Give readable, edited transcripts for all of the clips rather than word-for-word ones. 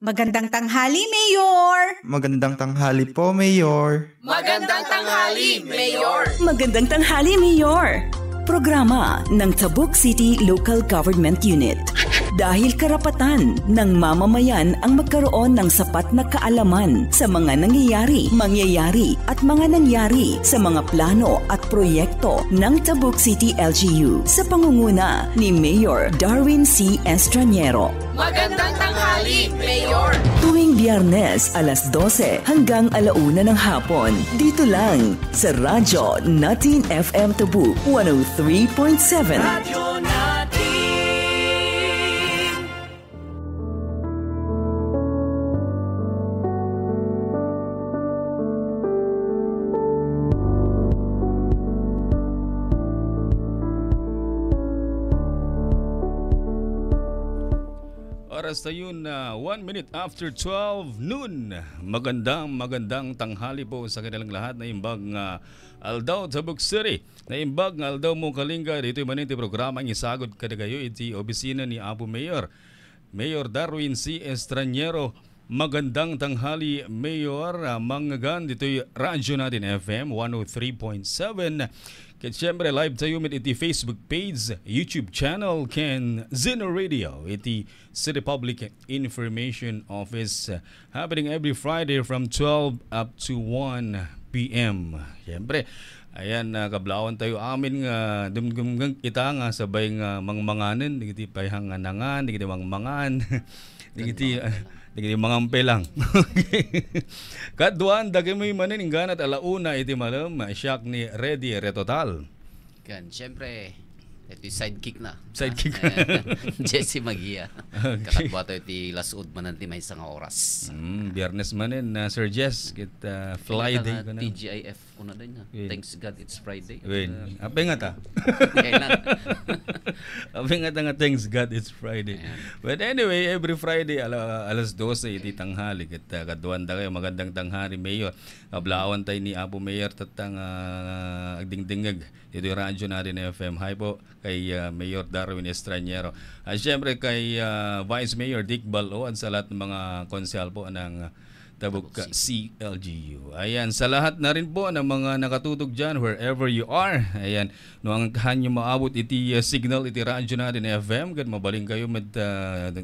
Magandang tanghali, Mayor! Magandang tanghali po, Mayor. Magandang tanghali, Mayor! Magandang tanghali, Mayor! Programa ng Tabuk City Local Government Unit. Dahil karapatan ng mamamayan ang magkaroon ng sapat na kaalaman sa mga nangyayari, mangyayari at mga nangyari sa mga plano at proyekto ng Tabuk City LGU sa pangunguna ni Mayor Darwin C. Estraniero. Magandang tanghali, Mayor! Tuwing Biyernes, alas 12 hanggang 1:00 ng hapon. Dito lang sa Radyo Natin FM Tabuk 103.7. Radyo Natin! Oras tayo na 1 minute after 12 noon. Magandang tanghali po sa kanilang lahat na imbag nga Aldaw Tabuk City. Na imbag nga Aldaw mo kalinga dito yung maninti programa ang isagod kadagayo iti obisina ni Apo Mayor. Mayor Darwin C. Estraniero. Magandang tanghali, Mayor. Manggagan dito yung Radyo Natin FM 103.7. Kaya siyempre live tayo mit iti Facebook page, YouTube channel, ken Zeno Radio, iti City Public Information Office. Happening every Friday from 12 up to 1 p.m. Siyempre, ayan, kablawan tayo amin nga dumgumgang kita nga sabay nga mangmanganan, digiti payhang nangan, digiti mangmangan, digiti mangampe lang. Kaduan dagay mo manin ingganat alauna iti malam siyak ni Ready Retotal. Kan syempre iti sidekick na. Sidekick. Jesse Magia. Okay. Kakatbato iti lasud mananti may isang oras. Biyernes manin Sir Jess kita Friday ko na. TGIF una din na. Thanks God it's Friday. Win. Ape nga ta. Ape nga ta nga thanks God it's Friday. But anyway, every Friday alas 12 iti tanghali kita kaduan da kayo magandang tanghali Mayor. Kablawan tay ni Apo Mayor tatang agdingdingag ito yung Radyo Natin FM. Hi po kay Mayor Darwin Estraniero. Siyempre kay Vice Mayor Dick Balo at sa lahat ng mga konsyal po ng Tabuk CLGU. Ayan, sa lahat na rin po ng mga nakatutog dyan, wherever you are. Ayan, noong kanyo maabot iti signal iti Radyo Natin FM, kan mabaling kayo med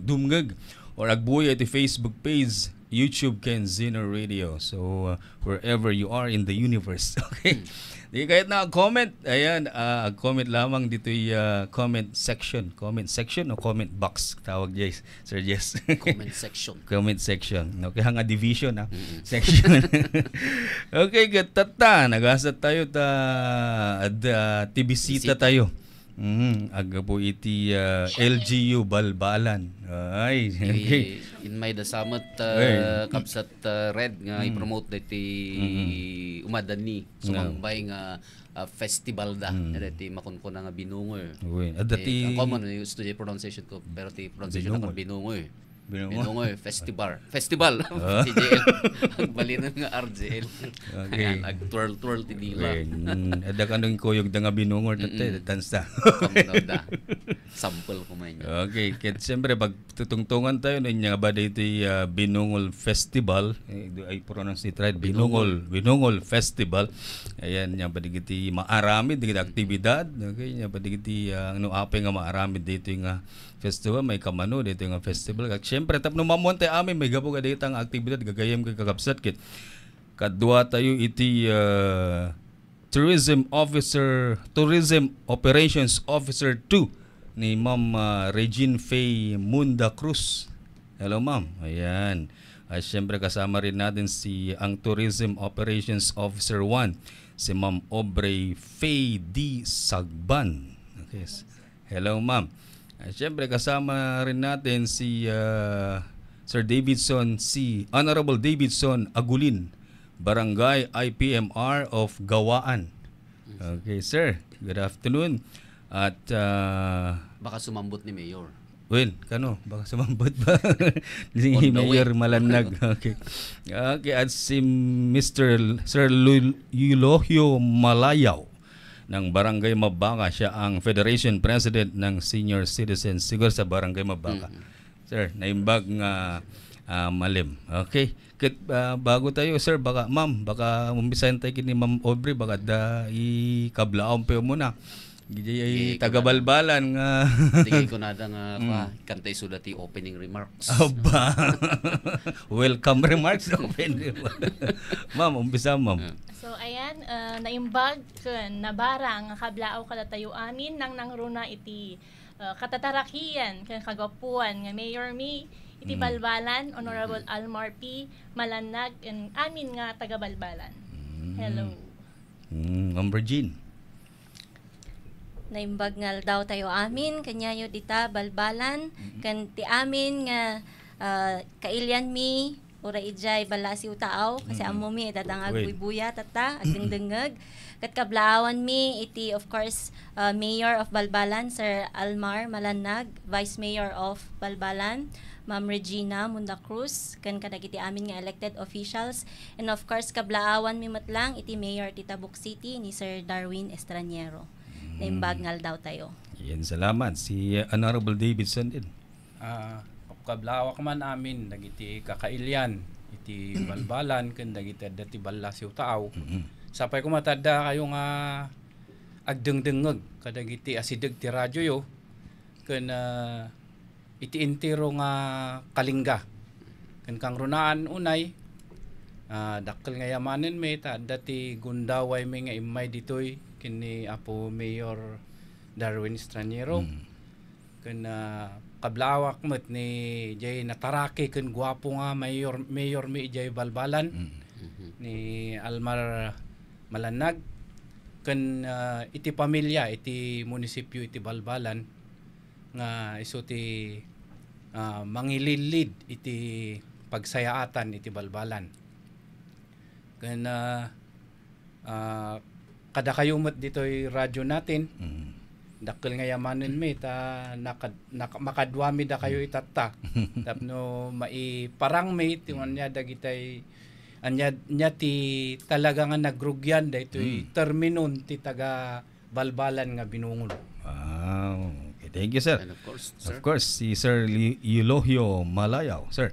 dumgag or agbuya iti Facebook page, YouTube ken Zeno Radio. So, wherever you are in the universe. Okay. Di kahit na comment, ayan, comment lamang dito yung comment section o comment box tawag Jess, Sir Jess. Comment section. Comment section. Okay, hanga division section. Okay, tata, nagasat tayo tibisita tayo. Aga po iti LGU Balbalan. Ay, okay. In may dasamot kapsat red nga i-promote iti umadani sumambay nga festival da iti makunkuna nga binungoy. Ang common yung studio pronunciation ko pero ti pronunciation ako binungoy. Binungoy festival. TJL. Ang balinan nga RJL. Okay. Ag twirl ti dila. Ada kanong koyog da nga binungor dati dansa. Da. Sample ko man. Okay, kaya siyempre pag tutungtungan tayo nga ba dito Binungol Festival, ay pronounce it right, Binungol Festival. Ayan, nga ba dito maaramid dito aktibidad. Okay, nga ba dito ano ape nga maaramid dito nga festival, may kamano dito nga festival. Kaya siyempre tapno mamonte amin may gapo ka dito ang aktibidad gagayem kay kakapsat kit. Kadwa tayo iti Tourism Operations Officer 2 ni Ma'am Regine Faye Munda Cruz. Hello Ma'am. Ayan. Siyempre kasama rin natin ang Tourism Operations Officer 1, si Ma'am Aubrey Faye D. Sagban. Okay. Hello Ma'am. Siyempre kasama rin natin si Sir Davidson Honorable Davidson Agulin, Barangay IPMR of Gawaan. Okay, sir. Good afternoon. At baka sumambot ni Mayor. Well, kano? Baka sumambot ba? Si Mayor Malanag. Okay. Okay, at si Mr. Sir Eulohio Malayaw ng Barangay Mabanga. Siya ang Federation President ng Senior Citizens siguro sa Barangay Mabanga. Sir, naimbag nga Malim. Okay. Bago tayo sir, baka umbisahan tayo kini Ma'am Aubrey, baka ikablaon pa muna. Tagabalbalan nga. Tingin ko nada nga kantay sudati opening remarks. Aba. Welcome remarks. Ma'am, umpisa ma'am. So ayan, naimbag nabara nga kablaaw kada tayo amin nang nangruna iti katatarakian kan kagapuan nga Mayor Mi iti Balbalan, Honorable Almar P. Malanag, and amin nga taga Balbalan. Hello. Ma'am Regine. Naimbag nga daw tayo amin kanyayo dita Balbalan kan ti amin nga kailyan mi ura ijay balasi utaaw kasi amo mi dadangag buya tata at dingdengeg kat kablaawan mi iti of course Mayor of Balbalan Sir Almar Malanag, Vice Mayor of Balbalan Ma'am Regina Munda Cruz kan kadagiti amin nga elected officials, and of course kablaawan mi matlang iti Mayor ti Tabuk City ni Sir Darwin Estraniero. Naimbag ngal daw tayo. Yan, salamat. Si Honorable Davidson din. Kablawak man amin dagiti kakailyan iti Balbalan ken dagiti dati balasiw taaw. Sapay ko matada kayo nga agdengdengeg kadagiti asideg ti radyo yo ken iti intiro nga Kalinga. Ken kang runaan unay dakkel nga yamanen me ta dati gundaway me nga imay ditoy kini Apo Mayor Darwin Estraniero. Ken kablawak met ni jay natarake ken gwapo nga mayor mi jay Balbalan ni Almar Malanag ken iti pamilya iti munisipyo iti Balbalan nga isu ti mangililid iti pagsayaatan iti Balbalan ken kada kayo met ditoy radyo natin dakkel nga yamanen mi ta makadwami da kayo itatta tapno maiparang mi anya dagitay anya ti talaga nga nagrugyan daytoy terminon ti taga Balbalan nga binungol. Wow. Okay, thank you sir. And of course, Of course, si Sir Eulogio Malayaw, sir.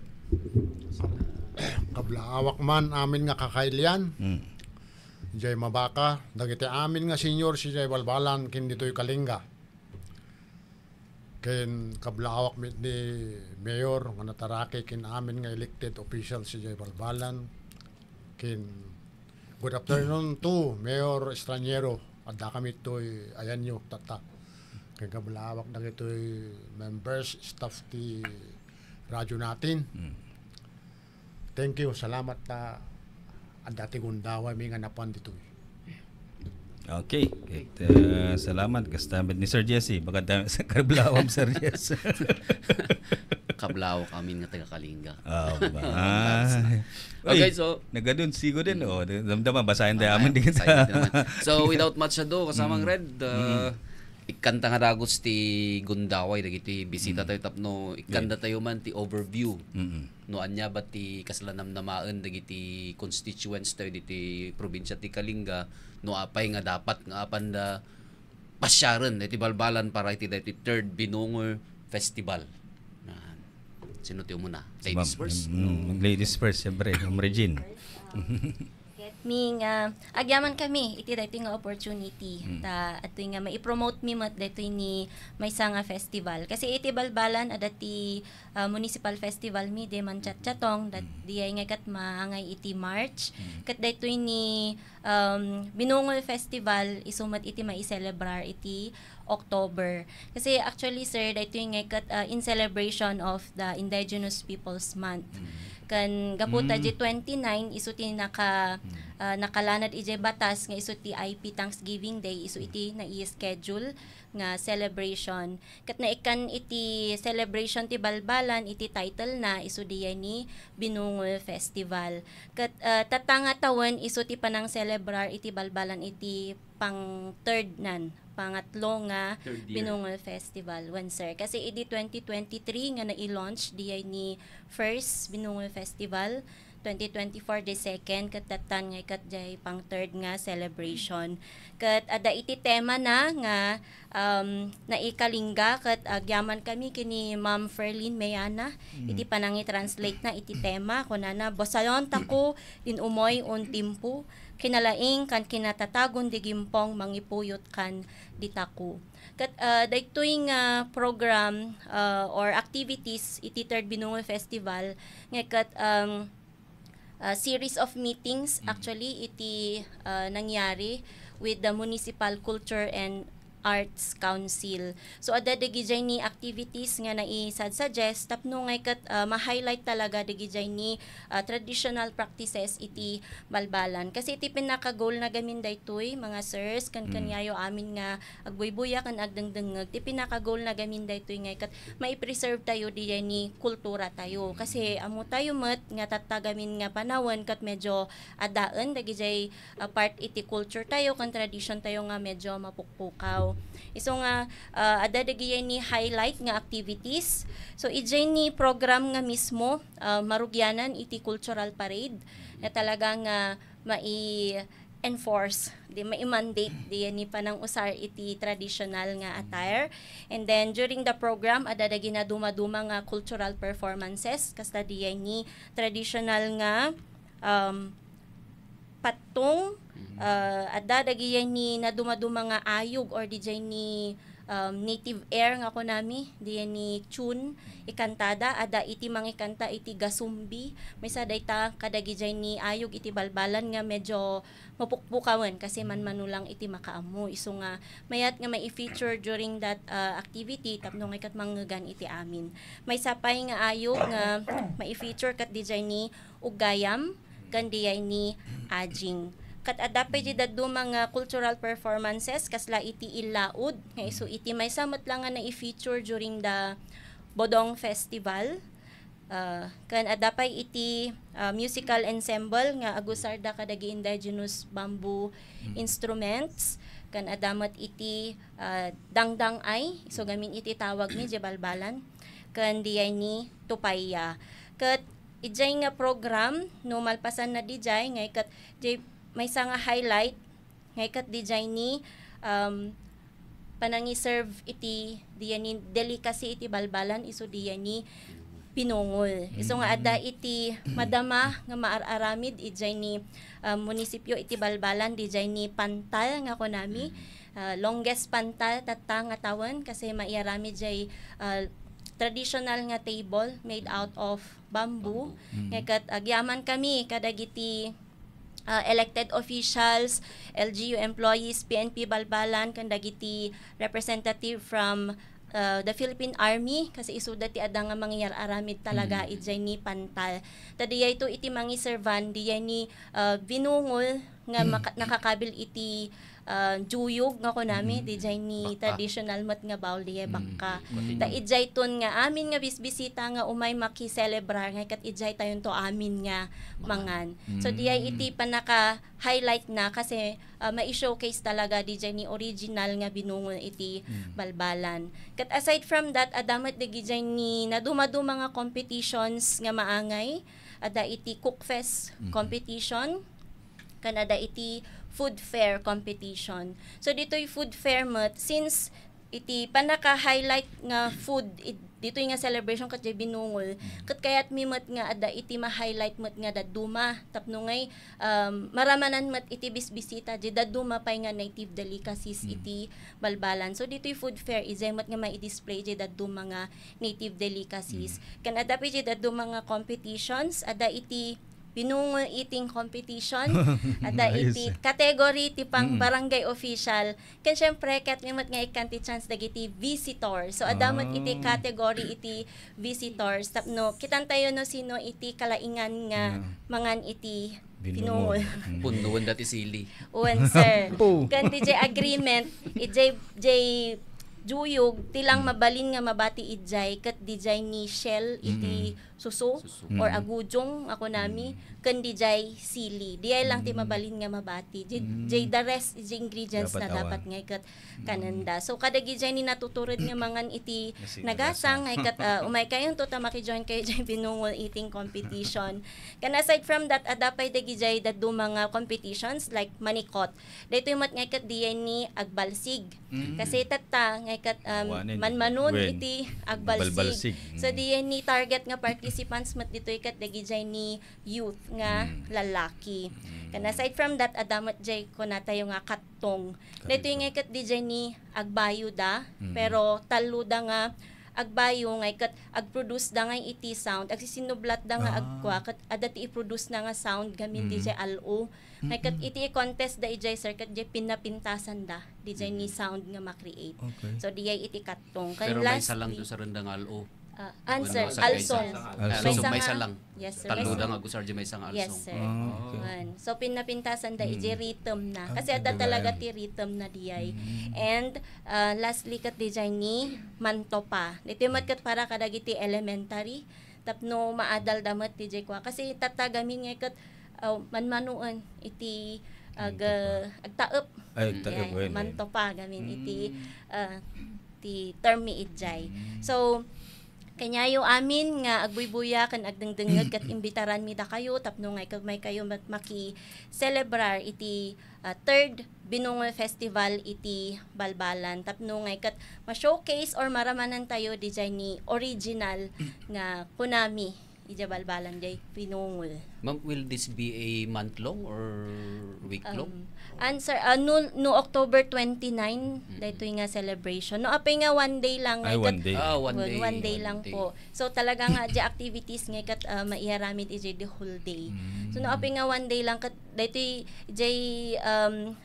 Kablaawak man amin nga kakailyan. Jay Mabaka, dagiti amin nga senior si Jay Balbalan kin ditoy Kalinga. Ken kablaawak mit ni Mayor nga natarake kin amin nga elected official si Jay Balbalan. Kin good afternoon to Mayor Estraniero. Adda kami toy ayan yo tata. Ken kablaawak dagitoy members staff ti radyo natin. Thank you, salamat ta ang dati gundawa may nga napan dito. Okay. Salamat. Kastamit ni Sir Jesse. Baka dami sa kablawam Sir Jesse. Kablawak amin nga taga Kalinga. Okay, so nagadun sigo din. Damdaman, basahin tayo amin din. So without much ado, kasamang Red, ikanta nga dagos ti gundaway dagiti bisita tayo tapno ikanda tayo man ti overview no anya ba ti kasalanamnamaan dagiti constituents tayo diti probinsya ti Kalinga no apay nga dapat nga apan da pasyaran iti Balbalan para iti dati third Binungol Festival. Sino ti umuna? Ladies first. Ladies first, siyempre. Regine. Ming agyaman kami iti daytoy nga opportunity ta atoy nga mai-promote mi met daytoy ni maysa nga festival kasi iti Balbalan adati municipal festival mi de man chatchatong dat diay nga kat maangay iti March kat daytoy ni Binungol Festival isumat iti mai-celebrar iti October kasi actually sir daytoy nga kat in celebration of the Indigenous Peoples Month kan gaputa G29 isu ti nakalanad ije batas nga isu ti IP Thanksgiving Day isu iti na i-schedule nga celebration kat naikan iti celebration ti Balbalan iti title na isu diya ni Binungol Festival kat tatanga tawen isu ti panang celebrar iti Balbalan iti pang third nan pangatlo nga Binungol Festival when sir kasi iti 2023 nga na i-launch diya ni first Binungol Festival 2024 the second kat tatan nga kat jay pang third nga celebration. Kat ada iti tema na nga naikalingga kat agyaman kami kini Ma'am Ferlin Mayana. Iti panangi translate na iti tema kunana bosayon tako din umoy un timpo kinalaing kan kinatatagon di gimpong mangipuyot kan ditaku. Kat daytoy nga program or activities iti third Binungoy Festival nga kat series of meetings actually iti nangyari with the Municipal Culture and Arts Council. So ada dagijay ni activities nga suggest tapno ngay kat ma-highlight talaga dagijay ni traditional practices iti balbalan. Kasi iti pinaka-goal na gamin daytoy mga sirs kanyayo amin nga agbuybuya kan agdengdengeg. Iti pinaka-goal na gamin daytoy ngay kat mai-preserve tayo diyan ni kultura tayo. Kasi amo tayo met nga tatagamin nga panahon kat medyo adaan dagijay part iti culture tayo kan tradition tayo nga medyo mapukpukaw. Iso nga ada dagiyan ni highlight nga activities. So ijay ni program nga mismo marugyanan iti cultural parade na talagang mai-enforce di mai-mandate diyan ni panang usar iti traditional nga attire. And then during the program ada dagi na dumaduma nga cultural performances kasta diyan ni traditional nga patong ada dagiyan ni naduma-duma nga ayog or DJ ni native air nga ko nami diyan ni tune ikantada ada iti mangikanta iti gasumbi may sadayta kadagijay ni ayog iti balbalan nga medyo mapukpukawan kasi manulang iti makaamo iso nga mayat nga may feature during that activity tapno nga kat manggan iti amin may sapay nga ayog nga may feature kat dijay ni ugayam kandiay ni ajing. Kat adapay di daddo mga cultural performances kasla iti ilaud nga iso iti may samot lang nga na i-feature during the Bodong Festival. Kan adapay iti musical ensemble nga agusarda kadagi indigenous bamboo instruments kan adamat iti dangdang ay so gamin iti tawag ni Jebalbalan kan diay ni tupaya. Kat ijay nga program no malpasan na dijay ngay kat may nga highlight ngay kat dijay ni panangi serve iti diyan ni delicacy iti balbalan iso diyan ni pinungol. Iso nga ada iti madama nga maararamid ijay ni munisipyo iti balbalan dijay ni pantal nga kunami longest pantal tatta nga tawen kasi maiaramid jay traditional nga table made out of bamboo. Nga kat agyaman kami kadagiti elected officials, LGU employees, PNP Balbalan, kandagiti representative from the Philippine Army kasi isuda ti ada nga mangyar aramid talaga ijay ni pantal. Tadiyay to iti mangiservan diyay ni binungol nga nakakabil iti juyog nga kunami dijay ni traditional mat nga bawl diye bakka. Ta ijay ton nga amin nga bisbisita nga umay maki-celebrar nga kat ijay tayon to amin nga mangan. So diyay iti panaka highlight na kasi mai-showcase talaga dijay ni original nga binungol iti balbalan. Kat aside from that adamat digijay ni naduma-duma nga competitions nga maangay ada iti cookfest competition kan ada iti food fair competition. So dito'y food fair mat since iti panaka-highlight nga food dito'y nga celebration kat jay binungol kat kayat mi mat nga ada iti ma-highlight mat nga daduma tapno ngay maramanan mat iti bisbisita jay daduma pay nga native delicacies iti balbalan. So dito'y food fair izay mat nga mai-display jay daduma nga native delicacies. Kan ada pa jay daduma nga competitions ada iti binungol eating competition ada iti category ti pang barangay official ken syempre ket limot nga ikan ti chance dagiti visitors so adamat iti category iti visitors tapno kitan tayo no sino iti kalaingan nga mangan iti binungol punuan dati sili uwan sir ken DJ agreement ijay juyog tilang mabalin nga mabati ijay kat dijay ni shell iti suso or agudjong ako nami ken dijay sili diay lang ti mabalin nga mabati jay the rest is ingredients Dapat na dapat nga ikat kananda so kada gijay ni natuturod nga mangan iti nagasang nga ikat umay kayon to ta maki-join kayo jay binungol eating competition kan aside from that adapay da gijay dadto mga competitions like manikot daytoy mat nga ikat diay ni agbalsig kasi tatta nga ikat manmanon iti agbalsig so diay ni target nga participants mat dito ikat dagijay ni youth nga lalaki. Kan aside from that adamat jay ko na tayo nga katong. Dito yung ikat dijay ni agbayo da pero taluda nga agbayo nga ikat agproduce da nga iti sound agsisinublat da nga agkwa kat adati i-produce na nga sound gamin dijay alo. Nga ikat iti contest da ijay sir kat jay pinapintasan da dijay ni sound nga ma-create. So diyay iti katong. Pero may salang do sa rendang alo. Answer, alsong. May salang. Yes, sir. Taluda nga gusar di may sang alsong. Yes, sir. So, pinapintasan da iji rhythm na. Kasi ada talaga ti rhythm na diyay. And, lastly, kat dijay ni mantopa. Dito mat kat para kadagiti elementary. Tapno maadal damat dijay kwa. Kasi tatagamin nga kat manmanuan iti agtaep. Mantopa gamin iti ti term mi ijay. So, kanyayo amin nga agbuybuya kan agdengdengeg kat imbitaran mi da kayo tapno nga may kayo maki-celebrar iti third Binungol Festival iti Balbalan tapno nga kat ma-showcase or maramanan tayo dijay ni original nga kunami iti Balbalan jay Binungol. Ma'am, will this be a month long or week long? Answer, no October 29, dito nga celebration. No, apay nga one day lang. One day. One day lang po. So, talaga nga, di activities nga kat maiharamid ijay the whole day. So, no, apay nga one day lang, kat dito ijay,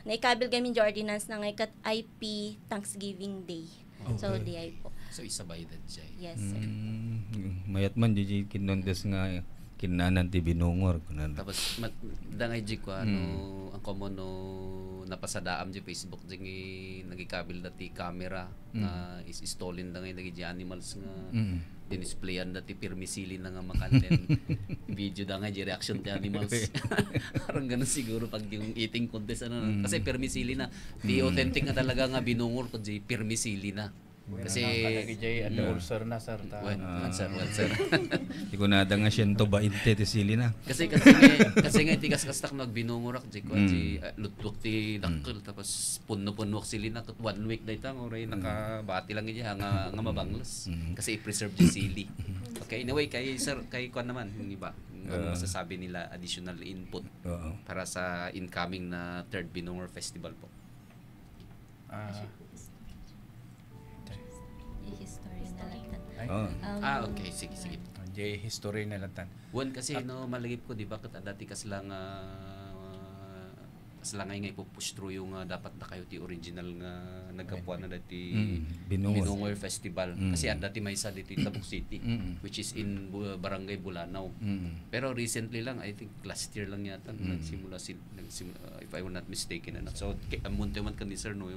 naikabil kami di ordinance na nga kat IP Thanksgiving Day. So, di ay po. So, isabay that jay. Yes, sir. Mayat man di kinondes nga kinanan ti binungor kunan. Tapos dangay jig ko ang common no napasadaam di Facebook jing nagikabil dati camera na is stolen dangay nagi animals nga dinisplayan dati permisili na nga makanten video dangay di reaction ti animals. Parang ganun siguro pag yung eating contest kasi permisili na di authentic nga talaga nga binungor pag di permisili na. Kasi ulcer na sir ta. Sir. Di ko nada nga 120 ti sili na. Kasi nga tigas kastak nagbinungurak di ko di lutluk ti dakkel tapos punno-punno sili na kat 1 week dayta oray nakabati lang iya nga mabanglas. Kasi i-preserve di sili. Okay, anyway kay sir kay kuan naman hindi ba? Masasabi nila additional input para sa incoming na third Binungor Festival po. Okay, sige. Jay history na lang tan. One kasi no malagip ko di ba kat dati kas lang ngay push through yung dapat na kayo ti original nga nagkapuan na dati Binungol Festival. Kasi dati may isa dito Tabuk City which is in Barangay Bulanao. Pero recently lang I think last year lang yata nagsimula if I were not mistaken so munti man kan sir no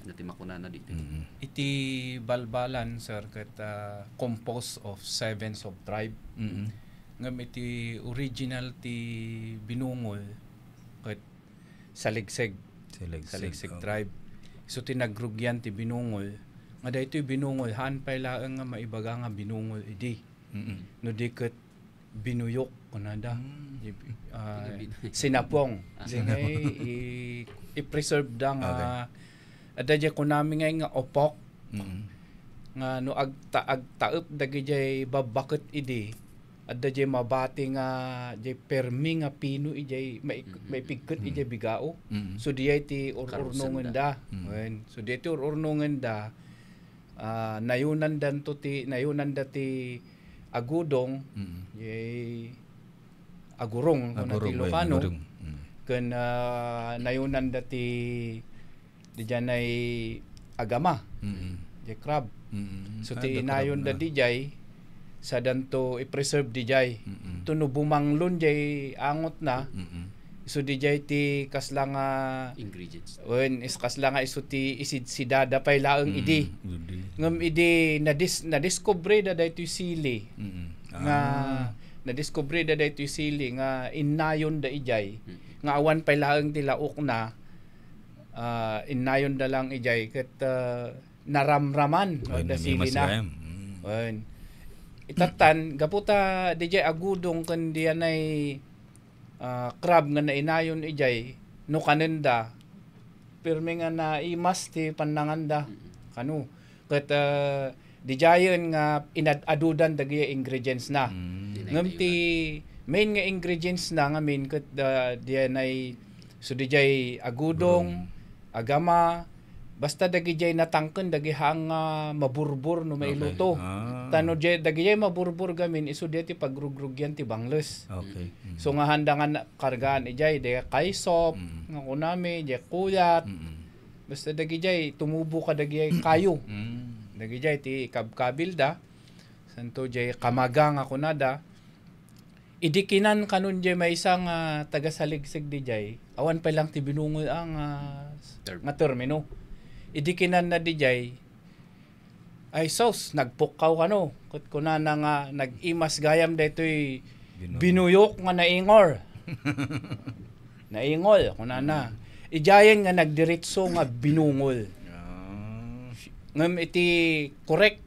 dati makunana dito. Iti Balbalan sir ket composed of 7 sub-tribe. Ngam iti original ti Binungol ket Saligseg tribe. So tinagrugyan ti Binungol. Nga daytoy Binungol han pay laeng nga maibaga nga Binungol idi. No di ket binuyok kunada. Sinapong. I-preserve da nga adja ko nami nga opok nga no agtaep dagiti babakit idi adja mabati nga jay permi nga pino ijay may pigket ijay bigao so diyay ti ururnongen da so diyay ti ururnongen da nayunan da ti agudong jay agurong kuno ti Ilocano ken nayunan da ti diyan ay agama di crab so ti inayon da dijay sa danto i-preserve dijay tuno bumanglon jay angot na isu DJ ti kasla nga ingredients. wen is kasla nga isu ti isid sidada pay laeng idi. Ngem idi na-discover da daytoy sili. Nga na-discover da daytoy sili nga innayon da ijay. Nga awan pay laeng ti laok na innayon da lang ijay ket naramraman da sili na. Wen itatan gaputa DJ agudong ken diyanay crab nga nainayon ijay no kanenda pirmi nga na imas ti pananganda kanu ket dijayen nga inadadudan dagiti ingredients na ngem ti main nga ingredients na nga main ket diyanay so dijay agudong agama basta dagijay natangken dagihang maburbur no mailuto. Tano dagijay maburbur gamin isu ti pagrugrugyan ti bangles. Okay. So nga handangan kargaan ijay de kaysop nga kunami je kuyat. Basta dagijay tumubo ka dagijay kayo. Dagijay ti kabkabilda. Santo jay kamaga nga kunada. Idikinan kanon jay may isang tagasaligsig dijay. Awan pa lang ti binungol ang nga termino. Idikinan na dijay ay sos nagpukaw kano ket kunana nga nag-imas gayam daytoy binuyok nga naingor. Naingol kunana. Ijayen nga nagdiretso nga binungol. Ngem iti correct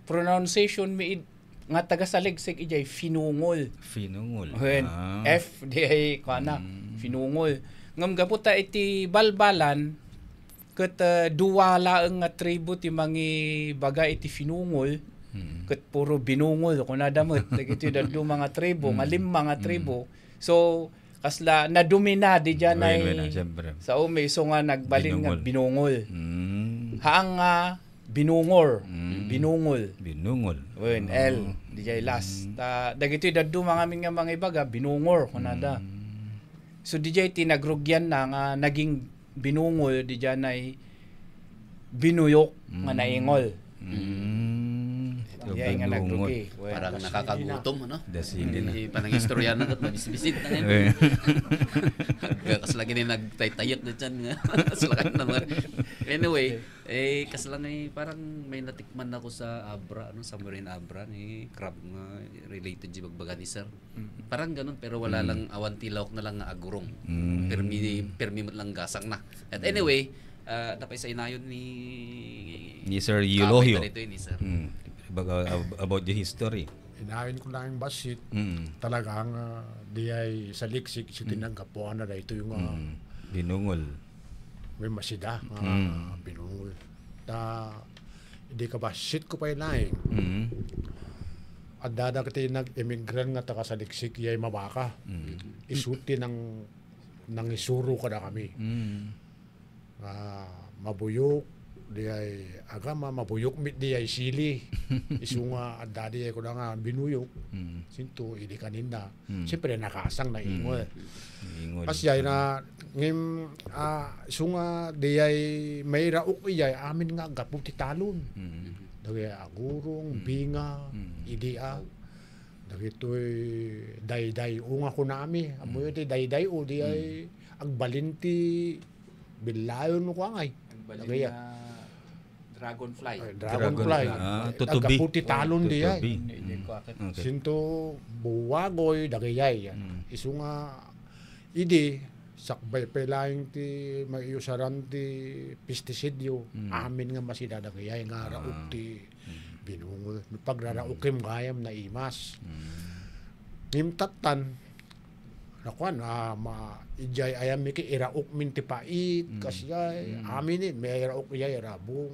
pronunciation mi nga tagasaligsig ijay finungol. Finungol. F D I kana finungol. Ngem gaputa iti balbalan ket duwa laeng nga tribo ti mangi baga iti finungol ket puro binungol kunada met dagiti dadto mga tribo nga lima nga tribo so kasla nadumina di janay sa umi so nga nagbalin nga binungol haang nga binungor binungol wen L di jay last dagiti dadto mga ibaga binungor kunada so di jay tinagrugyan na nga naging binungol di janay binuyok nga naingol. Diyan nga nagrugi. Parang nakakagutom ano? Dasili na. Panang istorya na kat mabisbisit na ngayon. Kaslagi ni nagtaytayat na dyan nga. Kaslagi na mga. Anyway, kaslang ay parang may natikman ako sa Abra, sa Marine Abra, crab nga related di bagbaga ni sir. Parang ganun pero wala lang awan tilawak na lang nga agurong. Permi lang gasang na. At anyway, tapay sa inayon ni Sir Eulohio. Ni sir. About the history. Inahin ko lang yung basit. Talagang di ay sa liksik si tinanggapuan na ito yung binungol. May masida binungol. Hindi ka basit ko pa inahin. At dada kati nag-immigrant nga taka sa liksik yay mabaka. Isuti ng isuro ka na kami. Mabuyok di ay agama mabuyok mit di ay sili isunga at dadi ay ko na nga binuyok sinto idi kanina siyempre nakasang na ingol kasi ay na ngim isunga di ay may raok iyay amin nga gapong titalon dagi agurong binga idi dagitoy dayday unga ko nami amoy ti dayday o di ay agbalinti bilayon ko angay dagi Dragonfly. Tutubi. Agaputi talon di ay. Sinto buwagoy dagayay. Isu nga idi sakbay pelaing ti maiusaran ti pestisidyo. Amin nga masida dagayay nga raok ti binungol. Pagraraukim gayam na imas. Ngimtatan nakuan ijay ayam miki iraok min ti pait kasya amin may iraok iyay rabong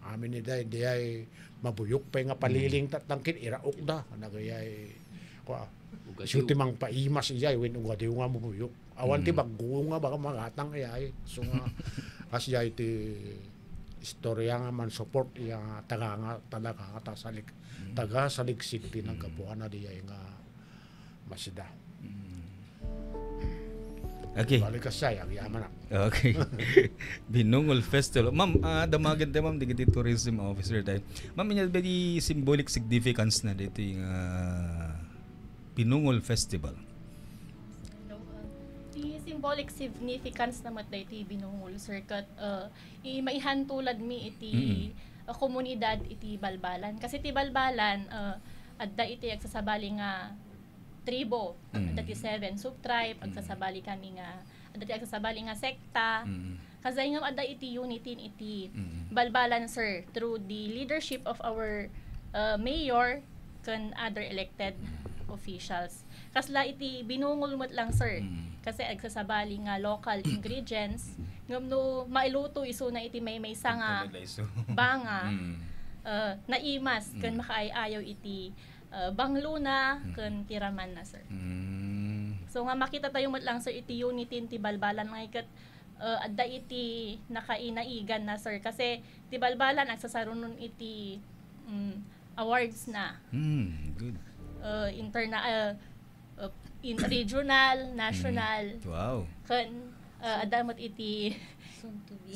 amin ni day mabuyok pa nga paliling tatangkin iraok da nagayay kwa suti mang paimas iyay wen nga di nga mabuyok awan ti baggunga baka magatang iyay so nga kasya iti istorya nga man support iya taga nga talaga taga saligsik ti nang kabuan na diyay nga masida. Okay. Balik ka siya, yaman na. Okay. Binungol Festival. Ma'am, damagan tayo ma'am, digiti tourism officer tayo. Ma'am, yun ba di symbolic significance na dito yung Binungol Festival? Iti symbolic significance naman da iti binungol, sir, kat maihan tulad mi iti komunidad iti balbalan. Kasi iti balbalan, adda iti agsasabali nga tribo, adda iti 7 subtribe, agsasabali kami nga, adda iti agsasabali nga sekta. Kasi nga adda iti unity iti balbalan, sir, through the leadership of our mayor kan other elected officials. Kasla iti binungol mo't lang, sir. Kasi agsasabali nga local ingredients ngam no mailuto iso na iti may nga banga naimas ken makaayaw iti bangluna ken tiraman na, sir. So nga makita tayo mo't lang, sir, iti unity ti balbalan nga ikat adda iti nakainaigan na, sir, kasi ti balbalan agsasarunon iti awards na. Good. In regional, national. Wow. Kan adamot iti Soon to be.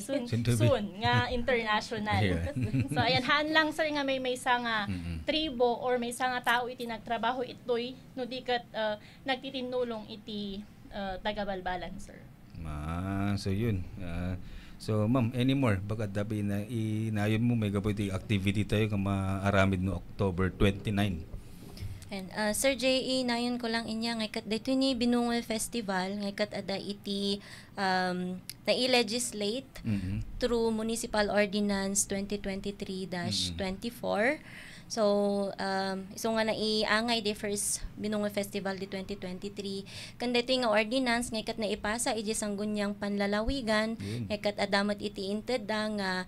soon nga international. Yeah. So ayan, haan lang, sir, nga may nga tribo or may nga tao iti nagtrabaho itoy no dikat nagtitinulong iti taga-balbalan, sir. So yun. So ma'am, anymore baka dabi na inayon mo may gapo iti activity tayo nga maaramid no October 29. And Sir J.E., nayon ko lang inya ngay kat dito ni Binungol Festival ngay kat ada iti na-legislate through Municipal Ordinance 2023-24. So iso nga naiangay di first Binungol Festival di 2023 kan dito nga ordinance ngay kat naipasa iti sanggunyang panlalawigan ngay kat adamat iti inted nga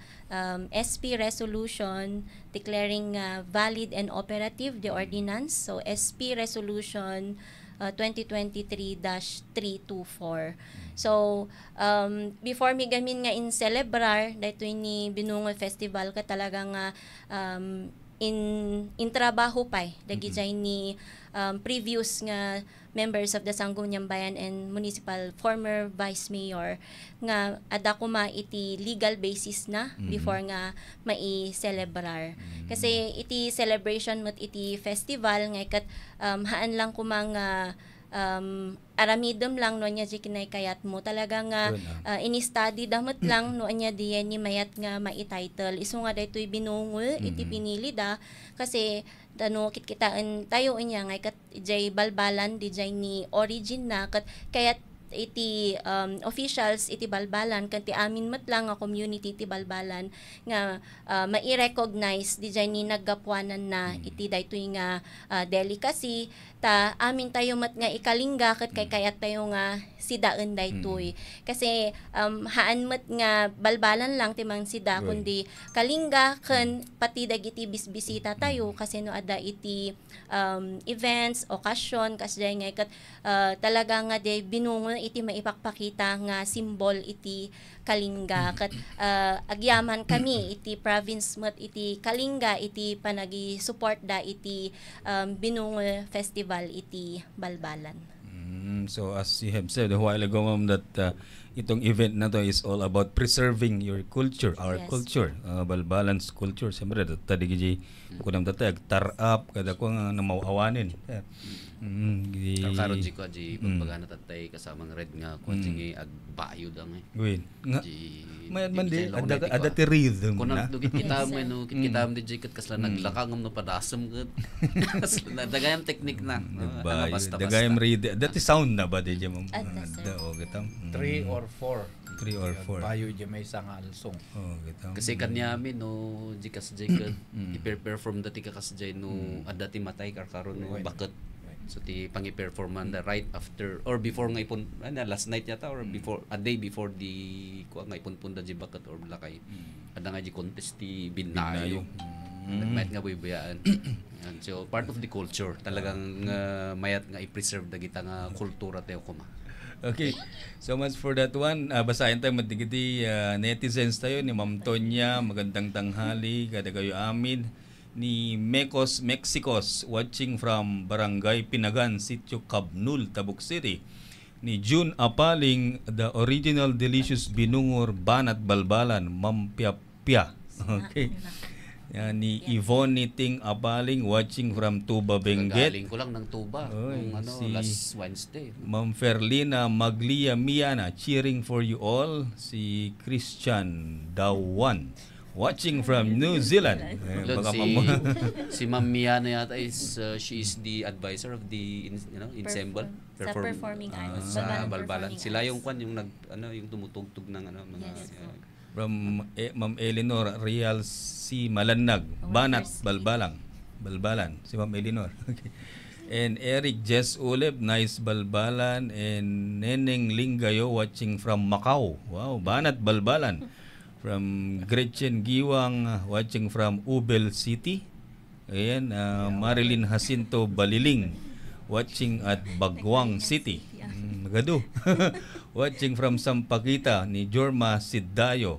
SP resolution declaring valid and operative the ordinance. So SP resolution 2023-324. So before mi gamin nga in celebrar dito ni Binungol Festival ka talaga nga in trabaho pay dagiti ni previous nga members of the Sangguniang Bayan and Municipal former Vice Mayor nga ada kuma iti legal basis na before nga mai-celebrar. Kasi iti celebration mo't iti festival nga ikat haan lang kumang aramidom lang no nya kinay kayat mo talaga nga ini-study damot lang no anya diyan ni mayat nga mai-title isu nga daytoy binungol iti pinili da kasi dano kitkitaan tayo inya nga kat jay balbalan di jay ni origin na kat kayat iti officials iti balbalan kanti amin met lang nga community iti balbalan nga mai-recognize di jay ni naggapuanan na iti daytoy nga delicacy ta amin tayo met nga ikalingga ket kay kayat tayo nga sidaan daytoy kasi haan met nga balbalan lang timang sida kundi kalingga ken pati dagiti bisbisita tayo kasi no ada iti events okasyon kasi nga ket talaga nga de binungol iti maipakpakita nga simbol iti Kalingga ket agyaman kami iti province met iti Kalingga iti panagi support da iti Binungol Festival iti Balbalan. So as you have said a while ago, ma'am, that itong event na to is all about preserving your culture, our culture, Balbalan's culture. Siyempre, tadi giji kunam tatag tarap kada ko nga namawawanin. Karon ji ko ji pagpagana tatay kasamang red nga ko ji agbayo dang Win. Nga may man di ada ti rhythm na. Kuno kita mo no kita mo di ket kasla naglakang no padasem ket. Kasla dagayam technique na. Dagayam read. That is sound na ba di ma'am? O gitam 3 or 4. Bayo di may isang alsong. Gitam. Kasi kanya mi no jikas ket i-perform dati ka kasjay no adati matay karon no bakit. So ti pangi-performan the right after or before nga ipon last night yata or before a day before the kuha nga ipon punda di bakat or lakay ada nga di contest ti binayo nagmayat nga buybuyaan. So part of the culture talagang mayat nga i-preserve dagita nga kultura tayo kuma. Okay, so much for that one. Basahin tayo matigiti netizens tayo ni Ma'am Tonya, magandang tanghali kada kayo amin. Ni Mecos Mexicos watching from Barangay Pinagan, Sitio Cabnul, Tabuk City. Ni June Apaling, the original delicious binungor banat balbalan, Ma'am Pia. Okay. Yan, ni Yvonne Niting Abaling watching from Tuba, Benguet. Galing ko lang ng Tuba. Oy, Nung last Wednesday. Ma'am Ferlina Maglia Miana cheering for you all. Si Christian Dawan watching from New Zealand. Doon Baka si Ma'am Miana yata she is the advisor of the ensemble Sa performing arts. sa Balbalan. Sila yung yung tumutugtog ng mga from Ma'am Eleanor Real si Malanag, Banat, Balbalan, si Ma'am Eleanor. Okay. And Eric Jess Uleb, nice Balbalan, and Neneng Lingayo watching from Macau. Wow, Banat, Balbalan. From Gretchen Giwang watching from Ubel City. Ayan, Marilyn Jacinto Baliling watching at Bagwang City. Magado. Watching from Sampaguita ni Jorma Sidayo,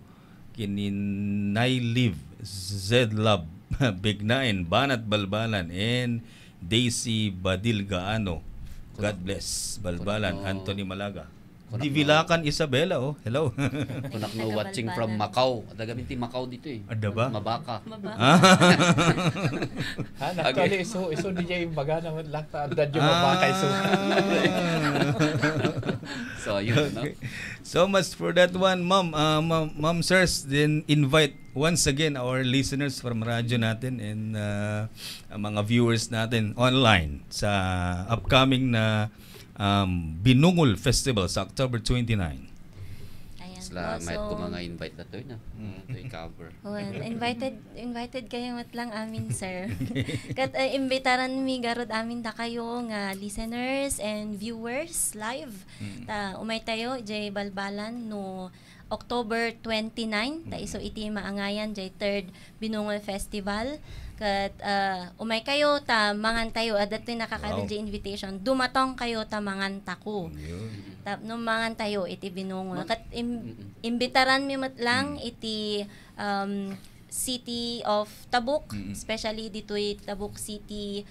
Kininay Live, Zedlab, Big Nine, Banat Balbalan, and Daisy Badilgaano. God bless. Balbalan, Anthony Malaga. Divilakan Isabela, oh. Hello. Kunak no watching from Macau. Dagamin ti Macau dito eh. Ada ba? Mabaka. Actually, iso DJ baga naman lang ta dad yung mabaka iso. So yun, no? So much for that one, Ma'am. Ma'am Sirs, then invite once again our listeners from radyo natin and mga viewers natin online sa upcoming na Binungol Festival sa October 29. Sila may ko mga invite na to na to i-cover. Well, invited kayo mat lang amin, sir. Kat imbitaran mi garod amin ta kayo nga listeners and viewers live. Ta umay tayo jay Balbalan no October 29 ta iso iti maangayan jay 3rd Binungol Festival. Kat umay kayo ta mangan tayo adat nakakadal jay invitation dumatong kayo ta mangan tako. Tap no mangan tayo iti Binungol. Kat imbitaran mi mat lang iti City of Tabuk, especially dito'y Tabuk City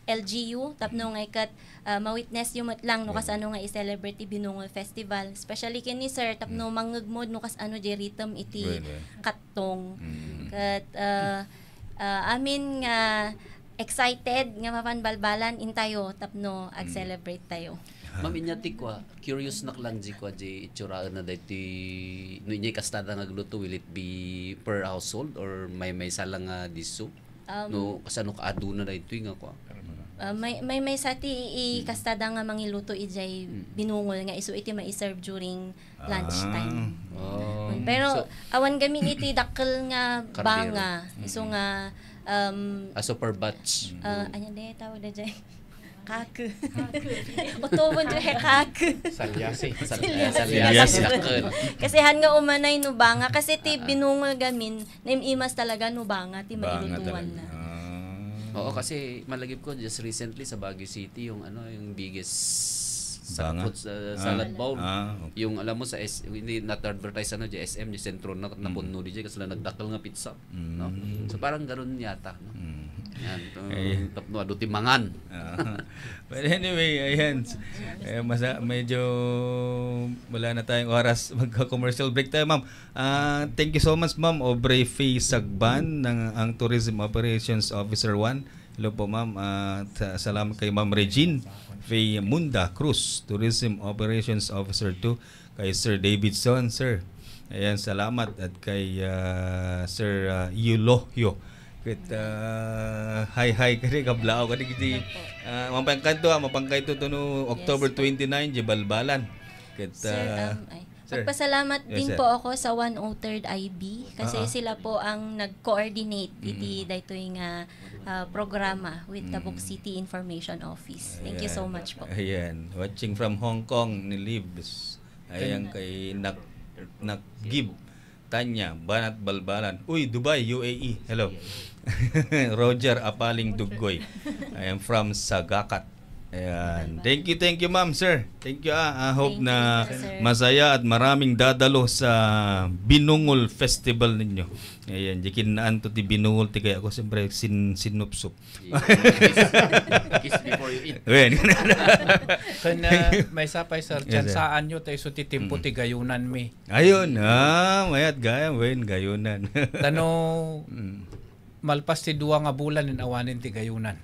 LGU tapno nga ikat ma-witness yung mat lang no kas ano nga i-celebrate ti Binungol Festival, especially kini sir tapno mangagmod no kas ano di rhythm iti kattong. Kat amin nga excited nga mapanbalbalan in tayo tapno ag-celebrate tayo. Ma'am inyati ko curious nak lang di ko di itsuraan na dati no inyay kastada nga gluto, will it be per household or may salang nga diso? No kasano ka aduna dito nga ko. May sati kastada nga mangiluto ijay binungol nga iso iti mai-serve during lunchtime. Pero awan gamin iti dakkel nga banga iso nga super batch. Anya de tawag da jay kaku. Otobon jo he kaku. Salyasi. Kasi han nga umanay no banga kasi ti binungol gamin naimas talaga no banga ti mailutuan na. Oo, kasi malagip ko just recently sa Baguio City yung yung biggest salad bowl. Okay. Yung alam mo sa hindi na-advertise di SM di sentro na napunno di kasi sila nagdakal nga pizza, no? So parang ganoon yata, no? Yan, tapno ado timangan. But anyway, ayan. Medyo wala na tayong oras magka-commercial break tayo, ma'am. Thank you so much, ma'am. Aubrey Faye Sagban ng ang Tourism Operations Officer 1. Hello po, ma'am. Salamat kay Ma'am Regine Faye Munda Cruz, Tourism Operations Officer 2. Kay Sir Davidson, sir. Ayan, salamat. At kay Sir Yulohyo. Hi kari kablao kadi kiti mapangkayto to no October 29 di Balbalan. Magpasalamat din po ako sa 103rd IB kasi sila po ang nag-coordinate iti daytoy nga programa with Tabuk City Information Office. Thank you so much po. Ayan, watching from Hong Kong ni Libs. Ayan kay Nak-give Tanya Banat Balbalan. Uy, Dubai, UAE. Hello. Roger Apaling Dugoy. I am from Sagakat. Ayan. Thank you ma'am, sir. Thank you. I hope Thank na you, sir. masaya at maraming dadalo sa Binungol Festival ninyo. Ayan, dikin naan to ti Binungol ti kaya ako siyempre sinupsup. Kiss before you eat. Wen. Kan may sapay sir, Yes, sir. saan nyo tayo so titimpo ti gayunan mi. Ayun, mayat gaya, wen gayunan. Tano malpas ti duwa nga bulan in awanin ti gayunan.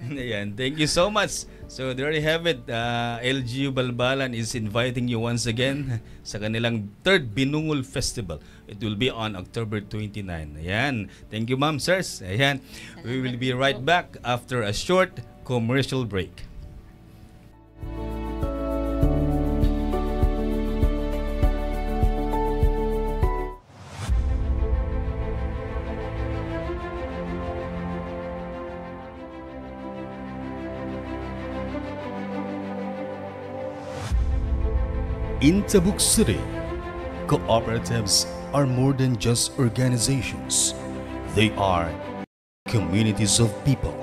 Ayan, thank you so much. So there you have it. LGU Balbalan is inviting you once again sa kanilang third Binungol Festival. It will be on October 29. Ayan. Thank you, ma'am, sirs. Ayan. We will be right back after a short commercial break. In Tabuk City, cooperatives are more than just organizations. They are communities of people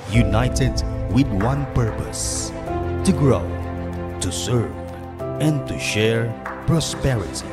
united with one purpose: to grow, to serve, and to share prosperity.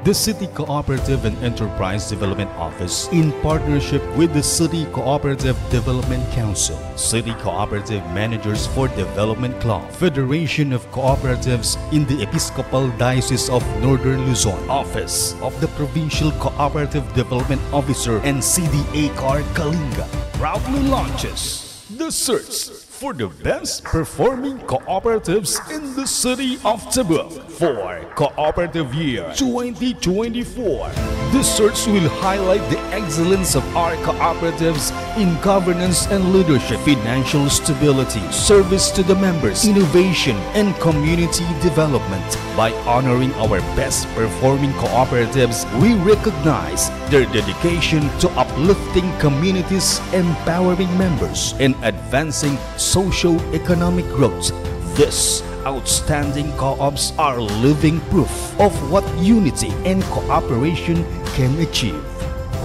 The City Cooperative and Enterprise Development Office, in partnership with the City Cooperative Development Council, City Cooperative Managers for Development Club, Federation of Cooperatives in the Episcopal Diocese of Northern Luzon, Office of the Provincial Cooperative Development Officer, and CDA CAR Kalinga, proudly launches the search for the best performing cooperatives in the city of Tabuk for Cooperative Year 2024. This search will highlight the excellence of our cooperatives in governance and leadership, financial stability, service to the members, innovation, and community development. By honoring our best performing cooperatives, we recognize their dedication to uplifting communities, empowering members, and advancing socio-economic growth. These outstanding co-ops are living proof of what unity and cooperation can achieve.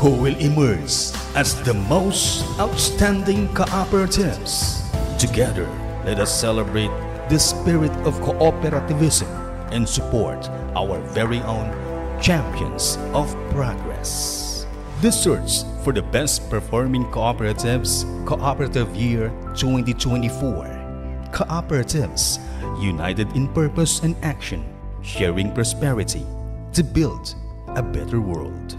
Who will emerge as the most outstanding cooperatives? Together, let us celebrate the spirit of cooperativism and support our very own champions of progress. The search for the best performing cooperatives, Cooperative Year 2024. Cooperatives, united in purpose and action, sharing prosperity to build a better world.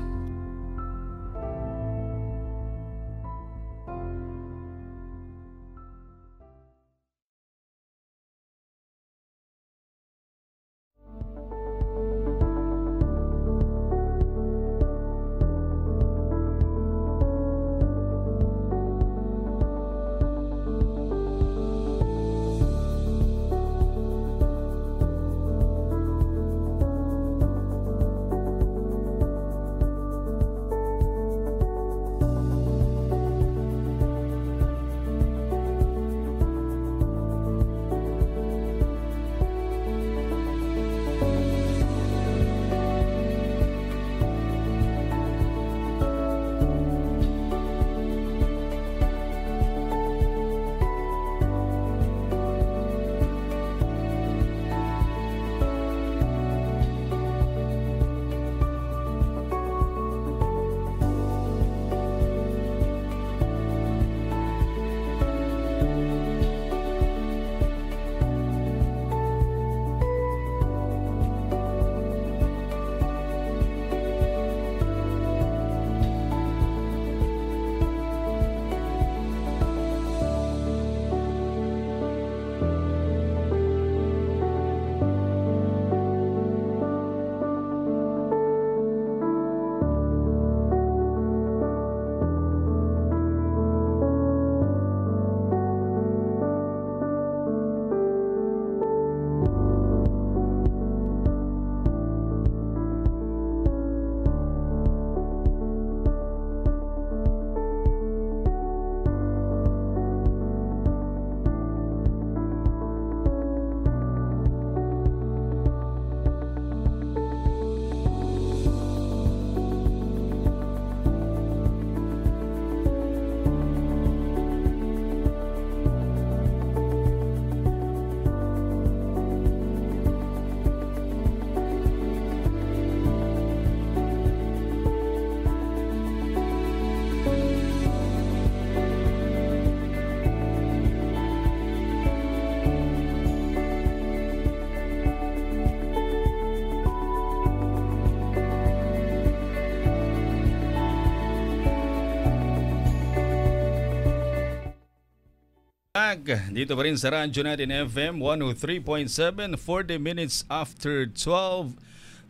back. Dito pa rin sa radyo natin FM 103.7, 40 minutes after 12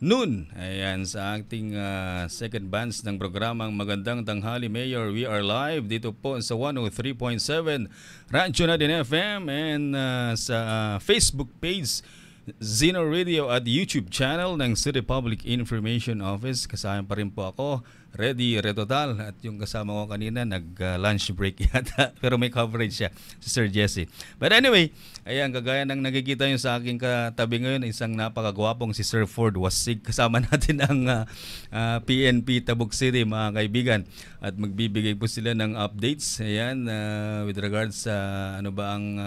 noon. Ayan, sa ating second bands ng programang Magandang Tanghali Mayor. We are live dito po sa 103.7 radyo natin FM and sa Facebook page Zeno Radio at YouTube channel ng City Public Information Office. Kasama pa rin po ako, Ready Retotal, at yung kasama ko kanina nag-lunch break yata pero may coverage siya, si Sir Jesse. But anyway, ayan, kagaya ng nakikita nyo sa aking katabi ngayon, isang napakagwapong si Sir Ford Wasig. Kasama natin ang PNP Tabuk City, mga kaibigan, at magbibigay po sila ng updates, ayan, with regards sa ano ba ang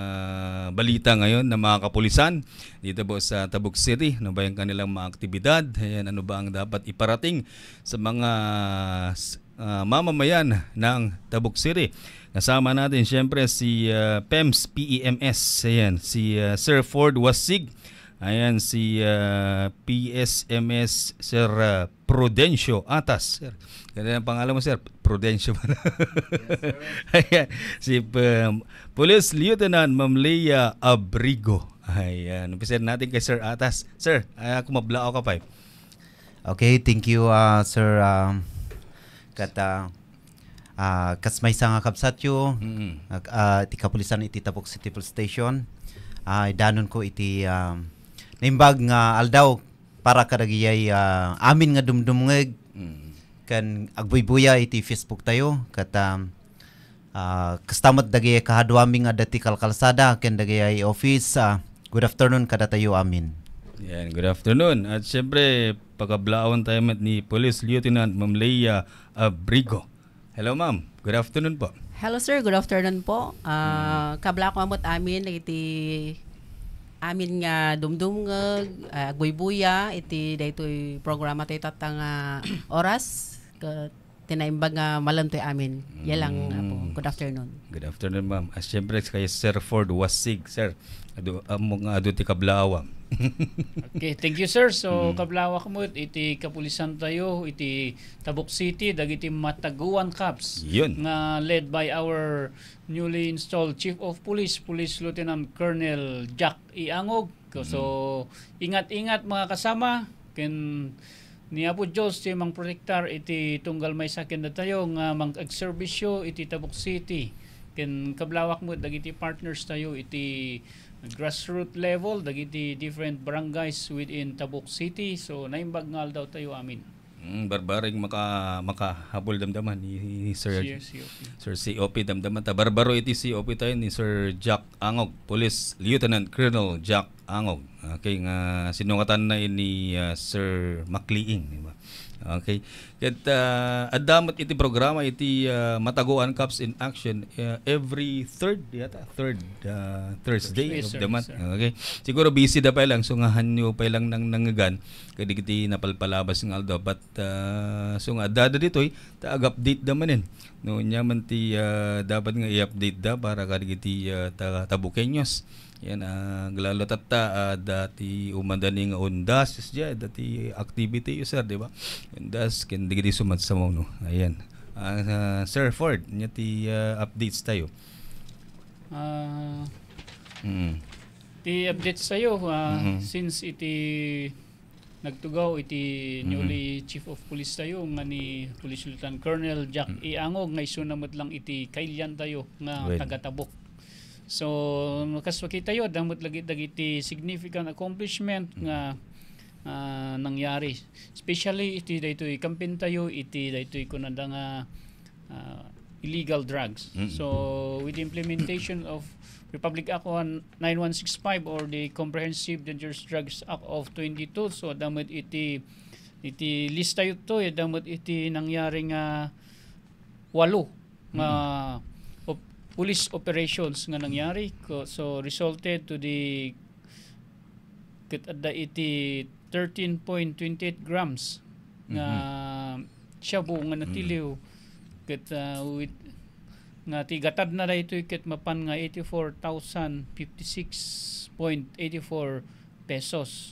balita ngayon ng mga kapulisan dito po sa Tabuk City. Ano ba yung kanilang mga aktibidad, ayan, ano ba ang dapat iparating sa mga mamamayan ng Tabuk City. Kasama natin siyempre si PEMS, ayan, si Sir Ford Wasig, ayan, si PSMS Sir Prudencio Atas. Sir, ganyan ang pangalan mo, Sir? Prudencio. Yes, ayan, si Police Lieutenant Ma'am Leia Abrigo. Ayan, umpisahan natin kay Sir Atas. Sir, ako mablao ka pa. Okay, thank you, Sir kasmay sa nga kabsatyo, iti kapulisan iti Tabuk City Police Station. Danon ko iti naimbag nga aldaw para kadagiyay amin nga dumdumngeg kan agbuybuya iti Facebook tayo kat kastamot dagiyay kahadwami nga dati kalkalsada ken dagiyay office. Good afternoon kada tayo amin. Yan, good afternoon. At siyempre, pagkablaon tayo ni Police Lieutenant Ma'am Leia Abrigo. Hello, ma'am. Good afternoon po. Hello, sir. Good afternoon po. Kabla ko amot amin, iti amin nga dumdumngag, guybuya, iti daytoy programa tayo tatang oras, tinaimbag nga malantoy amin. Yalang po. Good afternoon. Good afternoon, ma'am. At siyempre, kay Sir Ford Wasig, sir. Ado ti kablawa. Okay, thank you, sir. So kablawa mo iti kapulisan tayo iti Tabuk City dagiti Mataguan Cops nga led by our newly installed Chief of Police, Police Lieutenant Colonel Jack Iangog. So ingat-ingat mga kasama ken ni Apo Diyos ti mang protektar iti tunggal may sakin na tayo nga mag-agserbisyo iti Tabuk City ken kablawak mo dagiti partners tayo iti grassroots level dagiti different barangays within Tabuk City. So naimbag ngal daw tayo amin. Barbaring makahabol damdaman ni Sir Sir COP damdaman ta barbaro iti COP tayo ni Sir Jack Angog, Police Lieutenant Colonel Jack Angog. Okay nga sinungatan na ni Sir Macleing, di ba? Okay. Ket adamot iti programa iti Mataguan Cops in Action every third Thursday of the month. Okay. Siguro busy da pa lang so nga hanyo pa lang nang nangagan kadigiti napalpalabas ng aldo but so nga dada ditoy taag-update da manen. No nya man ti dapat nga i-update da para kadigiti Tabukeños. Yan glalo tatta dati umandani nga undas siya dati activity sir, di ba? Undas ken digiti sumad sa mo no. Ayan. Sir Ford, nya ti updates tayo. Ti updates tayo since iti nagtugaw iti newly Chief of Police tayo nga ni Police Lieutenant Colonel Jack Iangog nga isunamot lang iti kailyan tayo nga taga-Tabuk. So nakaswaki tayo damot lagi dagiti significant accomplishment nga nangyari. Especially iti daytoy campaign tayo iti daytoy kunada nga illegal drugs. So with the implementation of Republic Act 9165 or the Comprehensive Dangerous Drugs Act of 22, so damot iti list tayo to damot iti nangyari nga 8 nga police operations nga nangyari so resulted to the iti 13.28 grams nga shabu nga natiliw ket with nga tigatad na daytoy ket mapan nga 84,056.84 pesos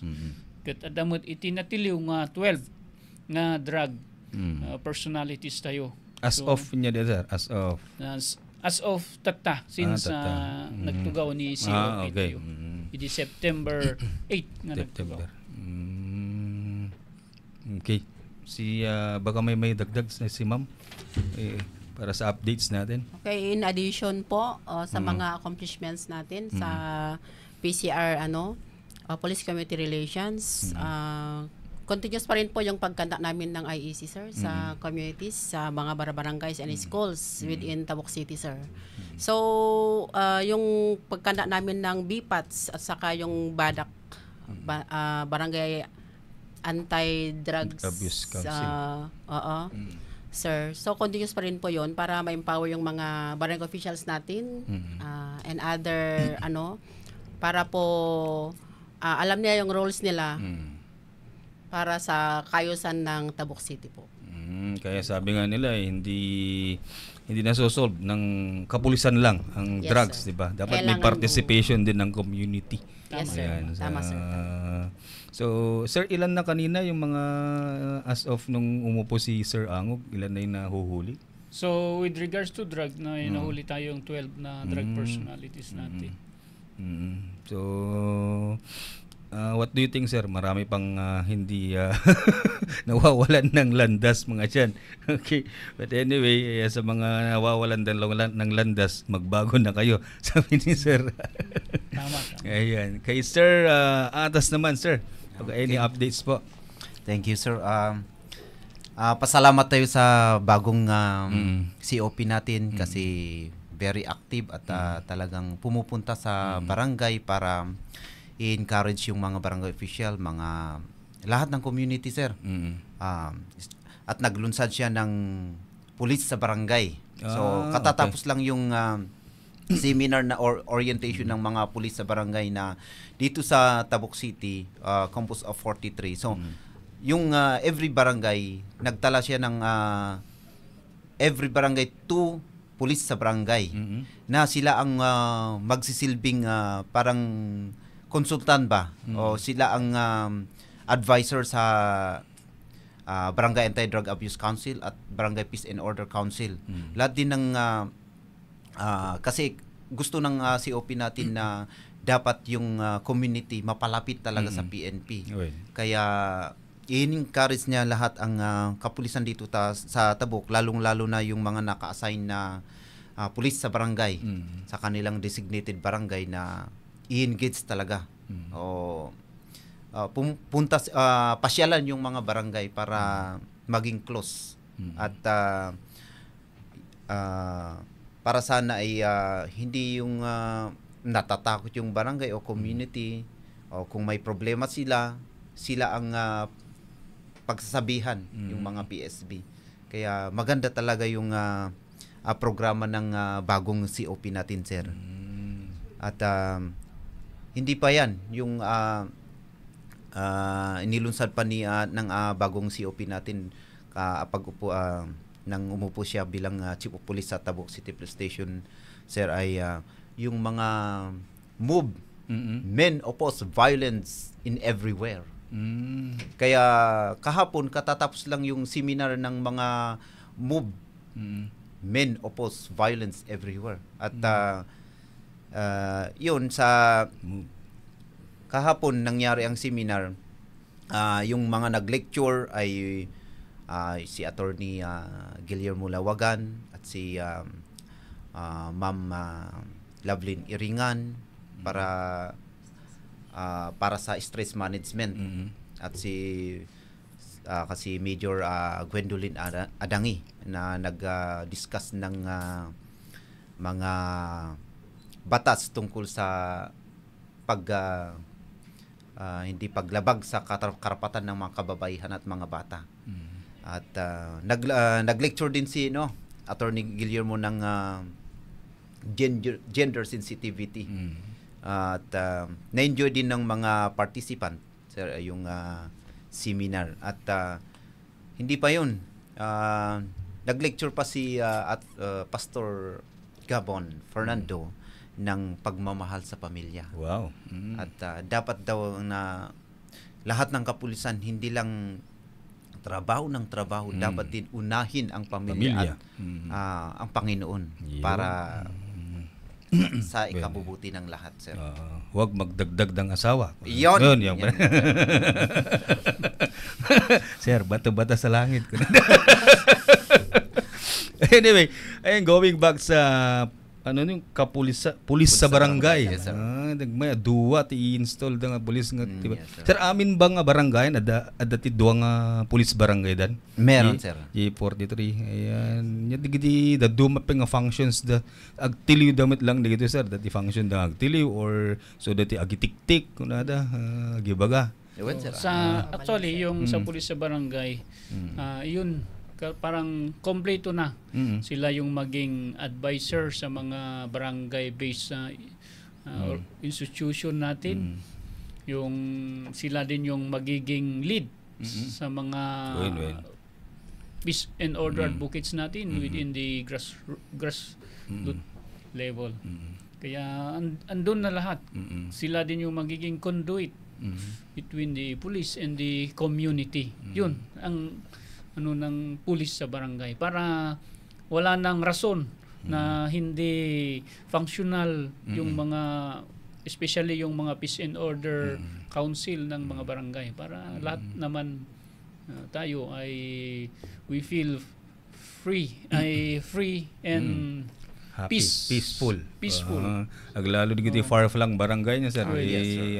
ket adamot iti natiliw nga 12 nga drug personalities tayo as of nya sir as As of tata, since nagtugaw ni COP okay. tayo. Iti September 8 nga nagtugaw. Okay. Baka may dagdag si ma'am para sa updates natin. Okay, in addition po sa mga accomplishments natin sa PCR Police Community Relations, continuous pa rin po yung pagkanta namin ng IEC, sir, sa communities, sa mga barangays and schools within Tabuk City, sir. So, yung pagkanta namin ng BPATS at saka yung BADAC, Barangay Anti-Drugs Abuse Council. Sir. So, continuous pa rin po yon para ma-empower yung mga barangay officials natin and other, para po alam niya yung roles nila para sa kayusan ng Tabuk City po. Kaya sabi nga nila hindi nasosolve ng kapulisan lang ang drugs, di ba? Dapat may participation din ng community. Yes, sir. Tama, sir. So, sir, ilan na kanina yung mga as of nung umupo si Sir Angog, ilan na yung nahuhuli? So, with regards to drug, nahuli tayong 12 na drug personalities natin. So, what do you think, sir? Marami pang hindi nawawalan ng landas mga dyan. Okay. But anyway, sa mga nawawalan ng landas, magbago na kayo. Sabi ni sir. Tama. Ayan. Kay Sir Atas naman, sir. Any updates po? Thank you, sir. Pasalamat tayo sa bagong COP natin kasi very active at talagang pumupunta sa barangay para i-encourage yung mga barangay official, mga lahat ng community, sir. At naglunsad siya ng pulis sa barangay. So, katatapos lang yung seminar na orientation ng mga pulis sa barangay na dito sa Tabuk City, Campus of 43. So, yung every barangay, nagtala siya ng every barangay 2 pulis sa barangay na sila ang magsisilbing parang konsultan ba o sila ang advisor sa Barangay Anti-Drug Abuse Council at Barangay Peace and Order Council. Lahat din ng kasi gusto ng COP natin na dapat yung community mapalapit talaga sa PNP. Kaya i-encourage niya lahat ang kapulisan dito sa Tabuk, lalong-lalo na yung mga naka-assign na pulis sa barangay sa kanilang designated barangay na i-engage talaga. Pasyalan yung mga barangay para maging close at para sana ay hindi yung natatakot yung barangay o community o kung may problema sila ang pagsasabihan yung mga PSB. Kaya maganda talaga yung programa ng bagong COP natin, sir. At hindi pa yan yung inilunsad pa ng bagong COP natin pag-upo nang umupo siya bilang Chief of Police sa Tabuk City Police Station, sir, ay yung mga move men oppose violence in everywhere. Kaya kahapon katatapos lang yung seminar ng mga move men oppose violence everywhere. At yun sa kahapon nangyari ang seminar, yung mga nag-lecture ay si Attorney Guillermo Lawagan at si Ma'am Lovelyn Iringan para sa stress management at kasi Major Gwendolyn Adangi na nag-discuss ng mga batas tungkol sa hindi paglabag sa karapatan ng mga kababaihan at mga bata. At nag-lecture din si Attorney Guillermo ng gender sensitivity. At na-enjoy din ng mga participant, sir, yung seminar. At hindi pa yun. Nag-lecture pa si Pastor Gabon Fernando ng pagmamahal sa pamilya. Wow. At dapat daw na lahat ng kapulisan hindi lang trabaho ng trabaho, dapat din unahin ang pamilya. At ang Panginoon para sa ikabubuti ng lahat, sir. Huwag magdagdag ng asawa. Yun. Sir, bata-bata sa langit. Anyway, going back sa yung pulis sa barangay. Yes, sir. May duwa ti install nga pulis nga. Yes, sir, amin ba nga barangay ada ti duwa nga pulis barangay dan? Meron, sir. 43. Ayan. Digiti da duma pa nga functions da agtiliw damit lang digito, sir. Dati function da agtiliw or so dati agitik-tik kunada gibaga. Actually yung sa pulis sa barangay yun parang kompleto na. Sila yung maging advisor sa mga barangay-based institution natin. Yung sila din yung magiging lead sa mga peace and order advocates natin within the grassroots level. Kaya andun na lahat. Sila din yung magiging conduit between the police and the community. Yun ang ng pulis sa barangay para wala nang rason na hindi functional yung mga especially yung mga peace and order council ng mga barangay para lahat naman tayo ay we feel free and happy, peaceful. Aglalo digiti far flang barangay niya, sir.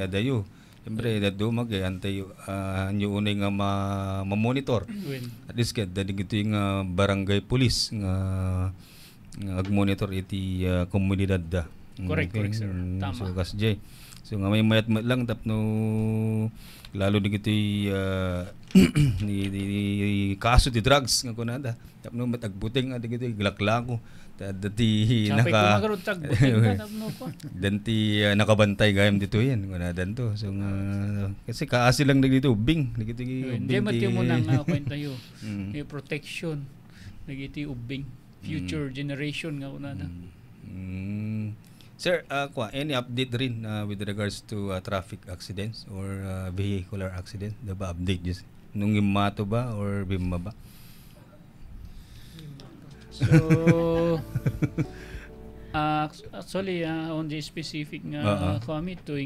Adayo. Siyempre, dadumag antay nyo unay nga ma-monitor. At least kaya digito yung barangay police nga ag-monitor iti komunidad da. Correct, sir. Tama. So, kasjay. So, nga may mayat lang tapno lalo digito ni kaso ti drugs nga kunada. Tapno matagbuting digito glaklako. Dati danti nakabantay gayam dito yan kunadan to. So kasi kaasi lang dito ubing dito ubing mo nang kwenta yo protection dito ubing future generation nga kunada. Sir, any update rin with regards to traffic accidents or vehicular accidents? Diba update just nung imato ba or bimma ba? So actually on the specific nga comment to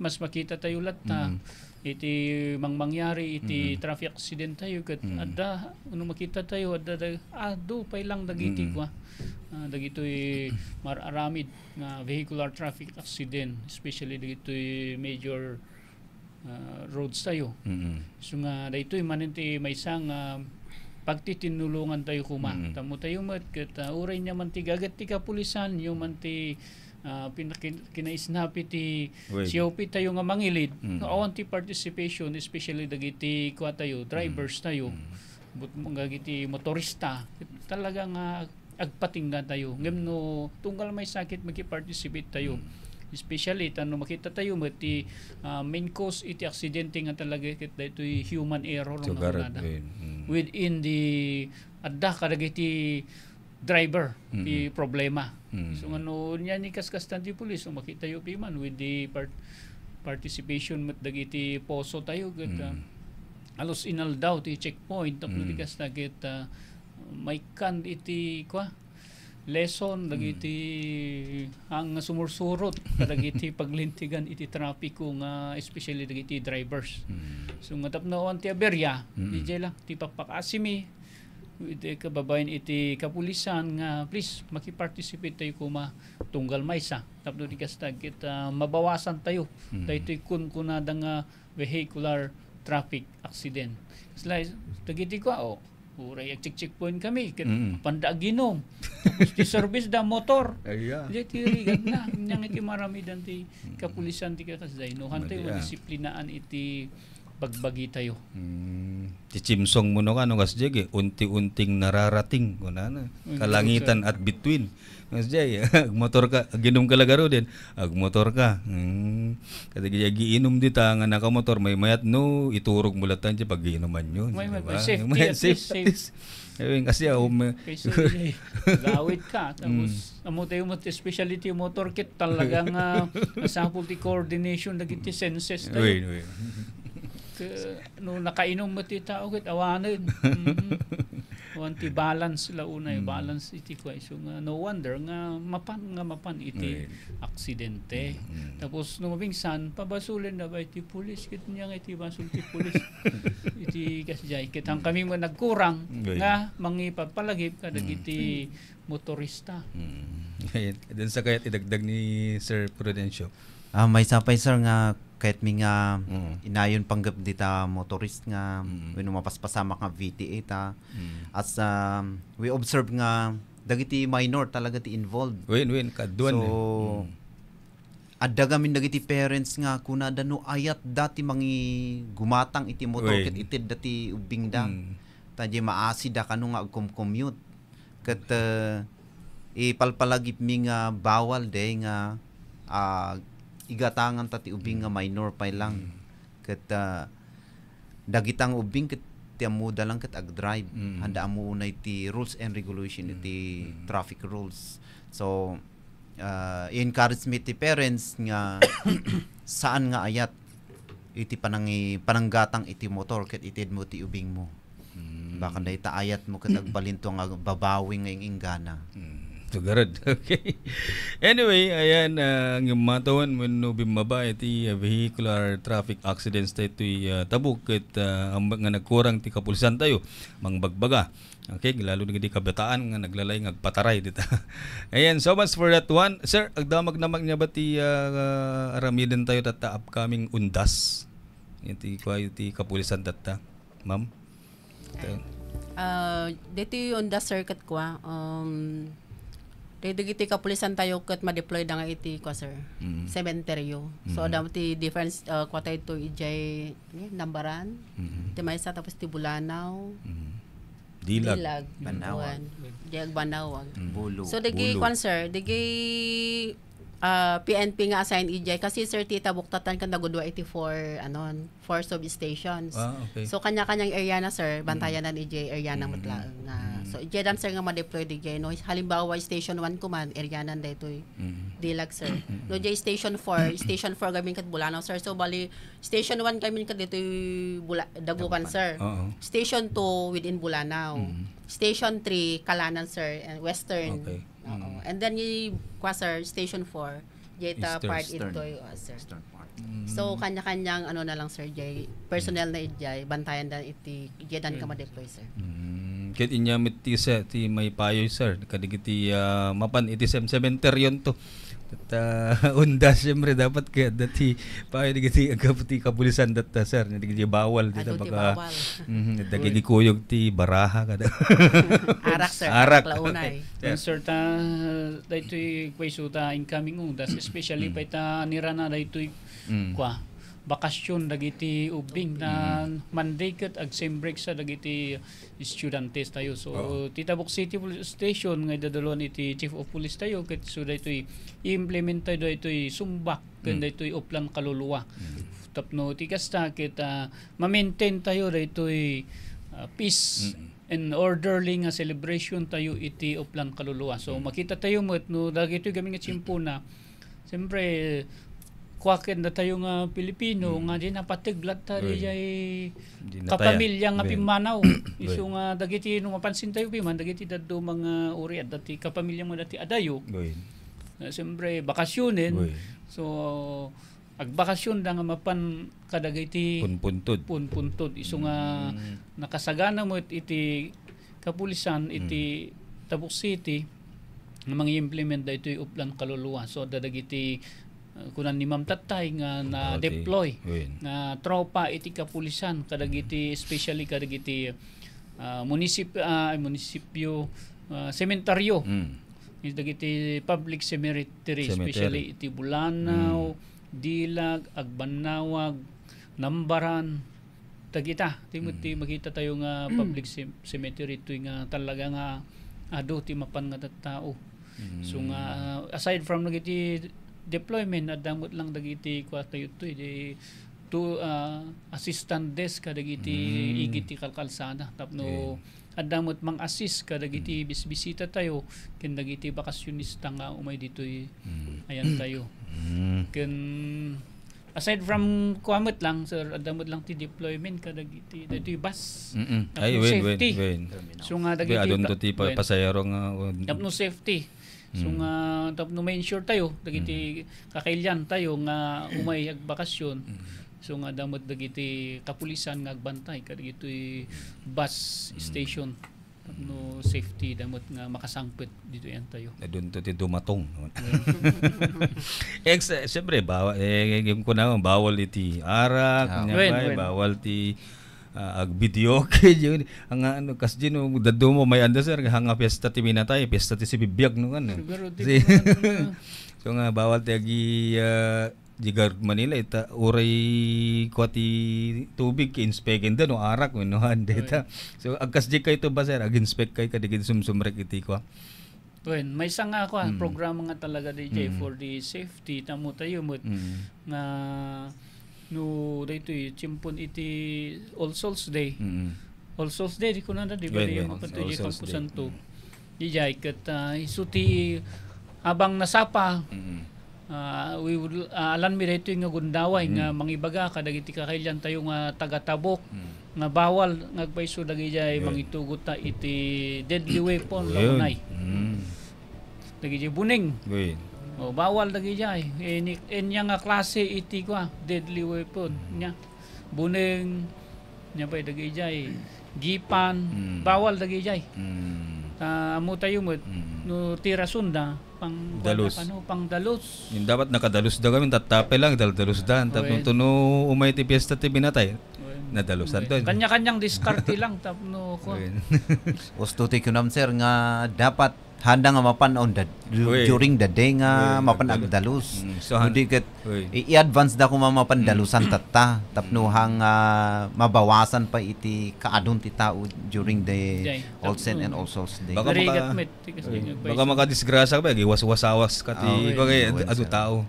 mas makita tayo lahat iti mangyari iti traffic accident tayo kat adda makita tayo adda do pay lang dagiti kwa dagitoy mararamid nga vehicular traffic accident especially dagitoy major roads tayo. So nga daytoy maninti may isang pagtitinulungan tayo tamo tayo mat ket uray nya man ti gagat ti kapulisan yung man ti kinaisnapi ti COP tayo nga mangilid awan ti participation especially dagiti kwa tayo drivers tayo gagiti motorista talaga nga agpatinggan tayo ngem no tunggal may sakit magi-participate tayo especially tano makita tayo ti main cause iti aksidente nga talaga ket daytoy human error so nga within the adda kadagiti driver ti problema. So ano nya ni kaskas ti pulis so makita yo piman with the participation met dagiti poso tayo ket alos inaldaw ti checkpoint tapno ti kas ket may kan iti lesson dagiti ang sumursurot kadagiti paglintigan iti trapiko nga especially dagiti drivers. So nga tapno ti aberya DJ lang ti papakasimi iti kababayan iti kapulisan nga please maki-participate tayo tunggal maysa tapno ti kastag kita mabawasan tayo daytoy kunada nga vehicular traffic accident. Slice dagiti uray checkpoint kami panda ginom tapos ti service da motor ti rigat na nyang iti maramidan ti kapulisan ti kasday no hantay disiplinaan iti pagbagi tayo ti chimsong mo no kano kasjay unti-unting nararating kunana kalangitan at between kasjay agmotor ka ginom ka lagaro din agmotor ka kadagiti giinom dita nga nakamotor may mayat no iturog mo latan ti pag-iinuman yun may safety kasi gawit ka tapos amo tayo mo specialty motor kit talagang sample ti coordination dagiti senses tayo no nakainom mo ti tao ket awanen. Wanti balance sila unay, balance iti ko. So nga no wonder nga mapan iti aksidente. Tapos no mabingsan pabasulin na ba iti pulis ket niya nga iti basul ti pulis. Iti kasjay ket ang kami mo nagkurang nga mangipapalagip kadag iti motorista. Then sa kayat idagdag ni Sir Prudencio. May sapay sir nga kahit mi nga inayon panggap dita motorist nga when mapaspasama nga VTA ta as we observe nga dagiti minor talaga ti involved. Win kaduan. So adda gamin dagiti parents nga kuna dano ayat dati mangi gumatang iti motor ket itid dati ubing da. Tadi maasida kanu nga commute ket ipalpalagip mi nga bawal de nga igatangan tati ubing nga minor pa lang ket dagitang ubing ket tiamuda lang ket ag-drive handa amo unay ti rules and regulation iti traffic rules. So i-encourage mi ti parents nga saan nga ayat iti pananggatang iti motor ket itid mo ti ubing mo. Baka dayta ayat mo ket agbalinto nga babawi nga ingana. Tugarad. Okay. Anyway, ayan ang matawan when no bimaba iti vehicular traffic accidents tayo tabuk ket ang nga nagkurang ti kapulisan tayo mangbagbaga. Okay, lalo na di kabataan nga naglalay ngagpataray dita. Ayan, so much for that one. Sir, agdamag namag niya ba ti aramiden tayo data upcoming undas? Iti kapulisan data, ma'am? Dito yung undas circuit ko digiti kapulisan tayo ket ma-deploy da nga iti ko sir. Cementerio. So adam ti difference kwatay to ijay Nambaran. Ti maysa tapos ti Bulanaw. Dilag. Banawag. Diag Banawag. So digi kwan sir, digi PNP nga assign ijay kasi sir tita buktatan kan nagudwa iti for substations. Okay. So kanya-kanyang area na sir, bantayan na ijay area na matlaang nga. So ijay dan sir nga ma-deploy digay no. Halimbawa station 1 command area nan daytoy. Dilag sir. No jay station 4 gamin kat Bulanaw sir. So bali station 1 gamin kat ditoy Dagupan sir. Station 2 within Bulanaw. Station 3 Kalanan sir and Western. Okay. And then sir, station 4 jeta part itoy sir. So kanya-kanyang ano na lang sir jay personnel na ijay bantayan dan iti jedan ka ma-deploy sir. Ket inyamit ti may payoy sir kadigiti mapan iti cementerion to. Undas siyempre dapat kaya dati payo digiti agapti kapulisan data sir digiti bawal dita baka dagiti kuyog ti baraha kada. Arak sir. Launay. Sir ta daytoy kwaysuta incoming undas especially pa ita nirana daytoy kwa bakasyon dagiti ubing na Monday ket ag same break sa dagiti estudantes tayo. So Titabuk City Police Station nga dadalon iti Chief of Police tayo ket so daytoy i-implement tayo daytoy sumbak ken daytoy uplan kaluluwa. Tapno ti kasta ket ma-maintain tayo daytoy peace and orderly nga celebration tayo iti uplan kaluluwa. So makita tayo met no dagitoy gami nga tsimpuna. Siyempre kwaken na tayo nga Pilipino nga di napatiglat tayo jay kapamilya nga pimanaw. Iso nga dagiti nung mapansin tayo piman dagiti daddo mga uri at dati kapamilya mo dati adayo. Siyempre bakasyonin. So agbakasyon da nga mapan kadagiti punpuntod. Iso nga nakasagana mo iti kapulisan iti Tabuk City nga mangi-implement da ito'y uplan kaluluwa. So dadagiti kunan ni Ma'am Tatay nga na deploy na tropa iti kapulisan kadagiti especially kadagiti munisipyo sementeryo dagiti public cemetery especially iti Bulanaw, Dilag, Agbanawag, Nambaran tagita timuti makita tayo nga public cemetery ito nga talaga nga ado ti mapan nga tattao. So nga aside from nagiti deployment at damot lang dagiti kwatayo di to assistant desk kadagiti igiti kalkalsana tapno at damot mang assist kadagiti bisbisita tayo ken dagiti bakasyonista nga umay ditoy ayan tayo ken aside from kuamot lang sir, adamot lang ti deployment kadagiti dagiti bus. Ay safety. wen. So nga dagiti adon to ti pasayero nga tapno safety. So nga tapno main sure tayo dagiti kakailyan tayo nga umay ag bakasyon. So nga damot dagiti kapulisan nga agbantay kadagiti bus station. No safety damot nga makasangpit dito yan tayo. Doon to ti dumatong. Siyempre bawal yung kuna bawal iti arak, bawal ti ag-video kay yun. Ang ano kasi no daddo mo may anda sir hanga piyesta ti minatay, piyesta ti si bibiyag no kan. So nga bawal ti agi Jigar Manila ita uray kwati tubig ki-inspect no arak menuhan data. So agkas di kay to ba sir ag-inspect kay kadigid sumsumrek iti ko. Well, may nga ako programa nga talaga DJ for the safety tamo tayo mo nga no dito chimpon iti All Souls Day. All Souls Day di ko na di ba yung kapatid di Campo Santo. Dijay ket isuti abang nasapa we would alam mi dito nga gundaway nga mangibaga kadagiti kakailyan tayo nga taga-Tabok nga bawal ngagpaiso dagiti mangitugot ta iti deadly weapon launay. Dagiti buning. Bawal dagiti enya nga klase iti kwa deadly weapon nya. Buning nya pa dagiti gipan bawal dagiti. Amo tayo mo no tira sunda dalos. Pang dalos. Yung dapat nakadalos daw kami tatape lang dalos dan tapno tuno umay ti piyesta ti binatay. Nadalusan to. Kanya-kanyang diskarte lang tapno ko. Gusto ti kunam sir nga dapat handa nga mapan-on during the day nga mapan-agdalus. So hindi ket i-advance da ko mapandalusan tatta tapno hang mabawasan pa iti kaadon ti tao during the All Saints and All Souls Day. Baka makadisgrasya ba giwas-wasawas ka ti adu tao.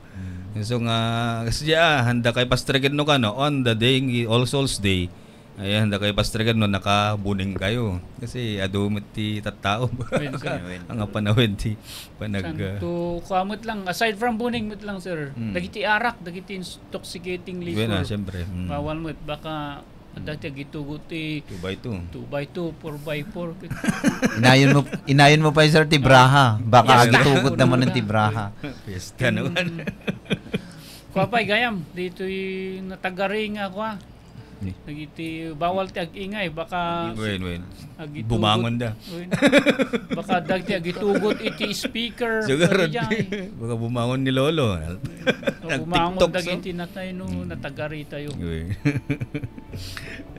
So nga kasi handa kay pastregan no kano on the day All Souls Day. Ayan, handa kay pastregan no nakabuning kayo kasi adu ti tattao. Ang panawid ti panag to kamot lang aside from buning mit lang sir. Dagiti arak, dagiti intoxicating liquor. Well, syempre. Bawal mo baka dati gitugot ti 2x2, 4x4. Inayon mo pa sir ti braha. Baka gitugot naman ng ti braha. Pesta naman. Kuapay gayam dito natagari nga kwa. Nagiti bawal ti ag-ingay baka bumangon da. Baka dagti agitugot iti speaker. Baka bumangon ni lolo. Bumangon dagiti natay no natagari tayo.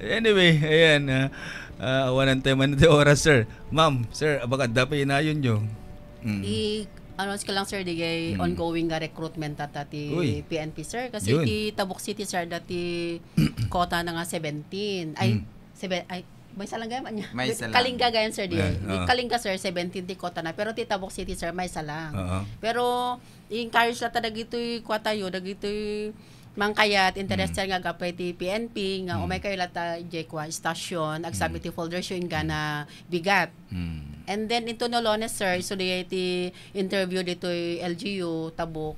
Anyway, ayan awanan tayo man iti oras sir. Ma'am, sir, baka dapat inayon nyo. Announce ko lang sir digay ongoing nga recruitment ti PNP sir kasi ti Tabuk City sir dati quota na nga 17 ay may salang gayam niya Kalinga gayan sir di Kalinga sir 17 ti quota na pero ti Tabuk City sir may salang pero encourage la ta dagitoy quota yo dagitoy mangkayat interested nga gapay ti PNP nga umay kayo lata jekwa stasyon agsabi ti folders yung na bigat. And then into Nolones sir so ti interview dito LGU Tabuk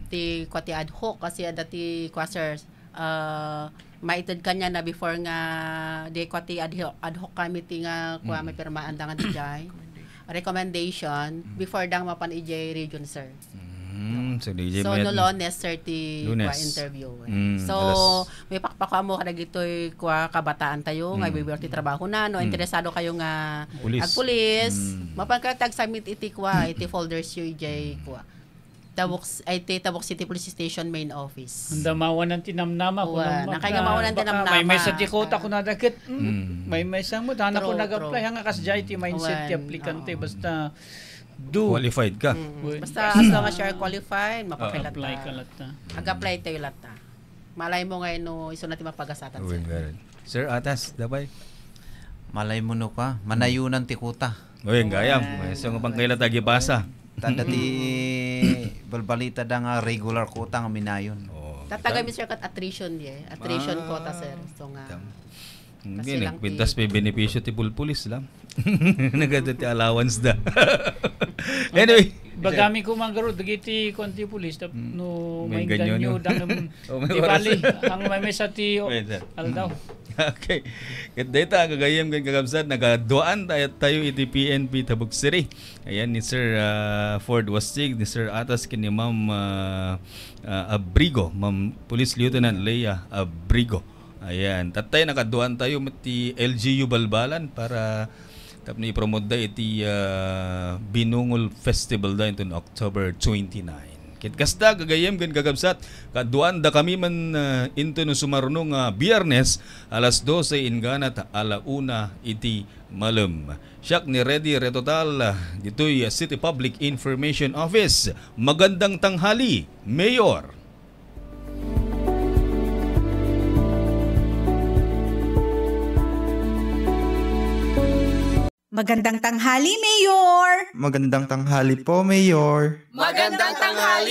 ti kwati ad hoc kasi dati kwa sir maited kanya na before nga di kwati ad hoc committee nga kwa may pirmaan da nga dijay recommendation before dang mapan EJ region sir. So Nolones 30 kwa interview. So may pakpaka mo kada gitoy kwa kabataan tayo nga biberti trabaho na no interesado kayo nga agpulis mapangkatag submit iti kwa iti folders yu ijay kwa Tabuk City Police Station main office. Anda mawan ng tinamnama ko nakaya mawan ng tinamnama. May sa tikota ko nadagit. May sang mo dana ko nag-apply hanga kas jay ti mindset ti aplikante basta qualified ka. Basta as long as you're qualified, mapakilata. Apply ka lata. Ag-apply tayo lata. Malay mo ngayon no, iso natin mapagasatan sir. Sir, atas, dabay. Malay mo no ka, manayunan ti kuta. Gayam. So, pang kaila tagi basa. Tanda ti balbalita da nga regular kuta nga minayon. Tatagami sir kat attrition attrition quota sir. So nga. Gini, pintas may benepisyo ti pulpulis lang. Nagada ti allowance da. Anyway, Bagami ko manggaro dagiti konti pulis no may ganyo no? dang Oh, may di oras. bali ang may sa ti Wait, sir. aldaw. Okay. Ket data kagayam kan kakabsat nagaduan tayo iti PNP Tabuk City. Ayan ni Sir Ford Wastig, ni Sir Atas ken ni Ma'am Abrigo, Ma'am Police Lieutenant Leia Abrigo. Ayan, tatay nakaduan tayo mati LGU Balbalan para tapno i-promote da iti Binungol Festival da ito October 29. Kit kasta gagayem gan gagabsat kaduan da kami man into no sumarunong Biyernes alas 12 inganat alauna iti malam. Siyak ni Ready Retotal dito'y City Public Information Office. Magandang tanghali, Mayor. Magandang tanghali, Mayor! Magandang tanghali po, Mayor. Magandang tanghali.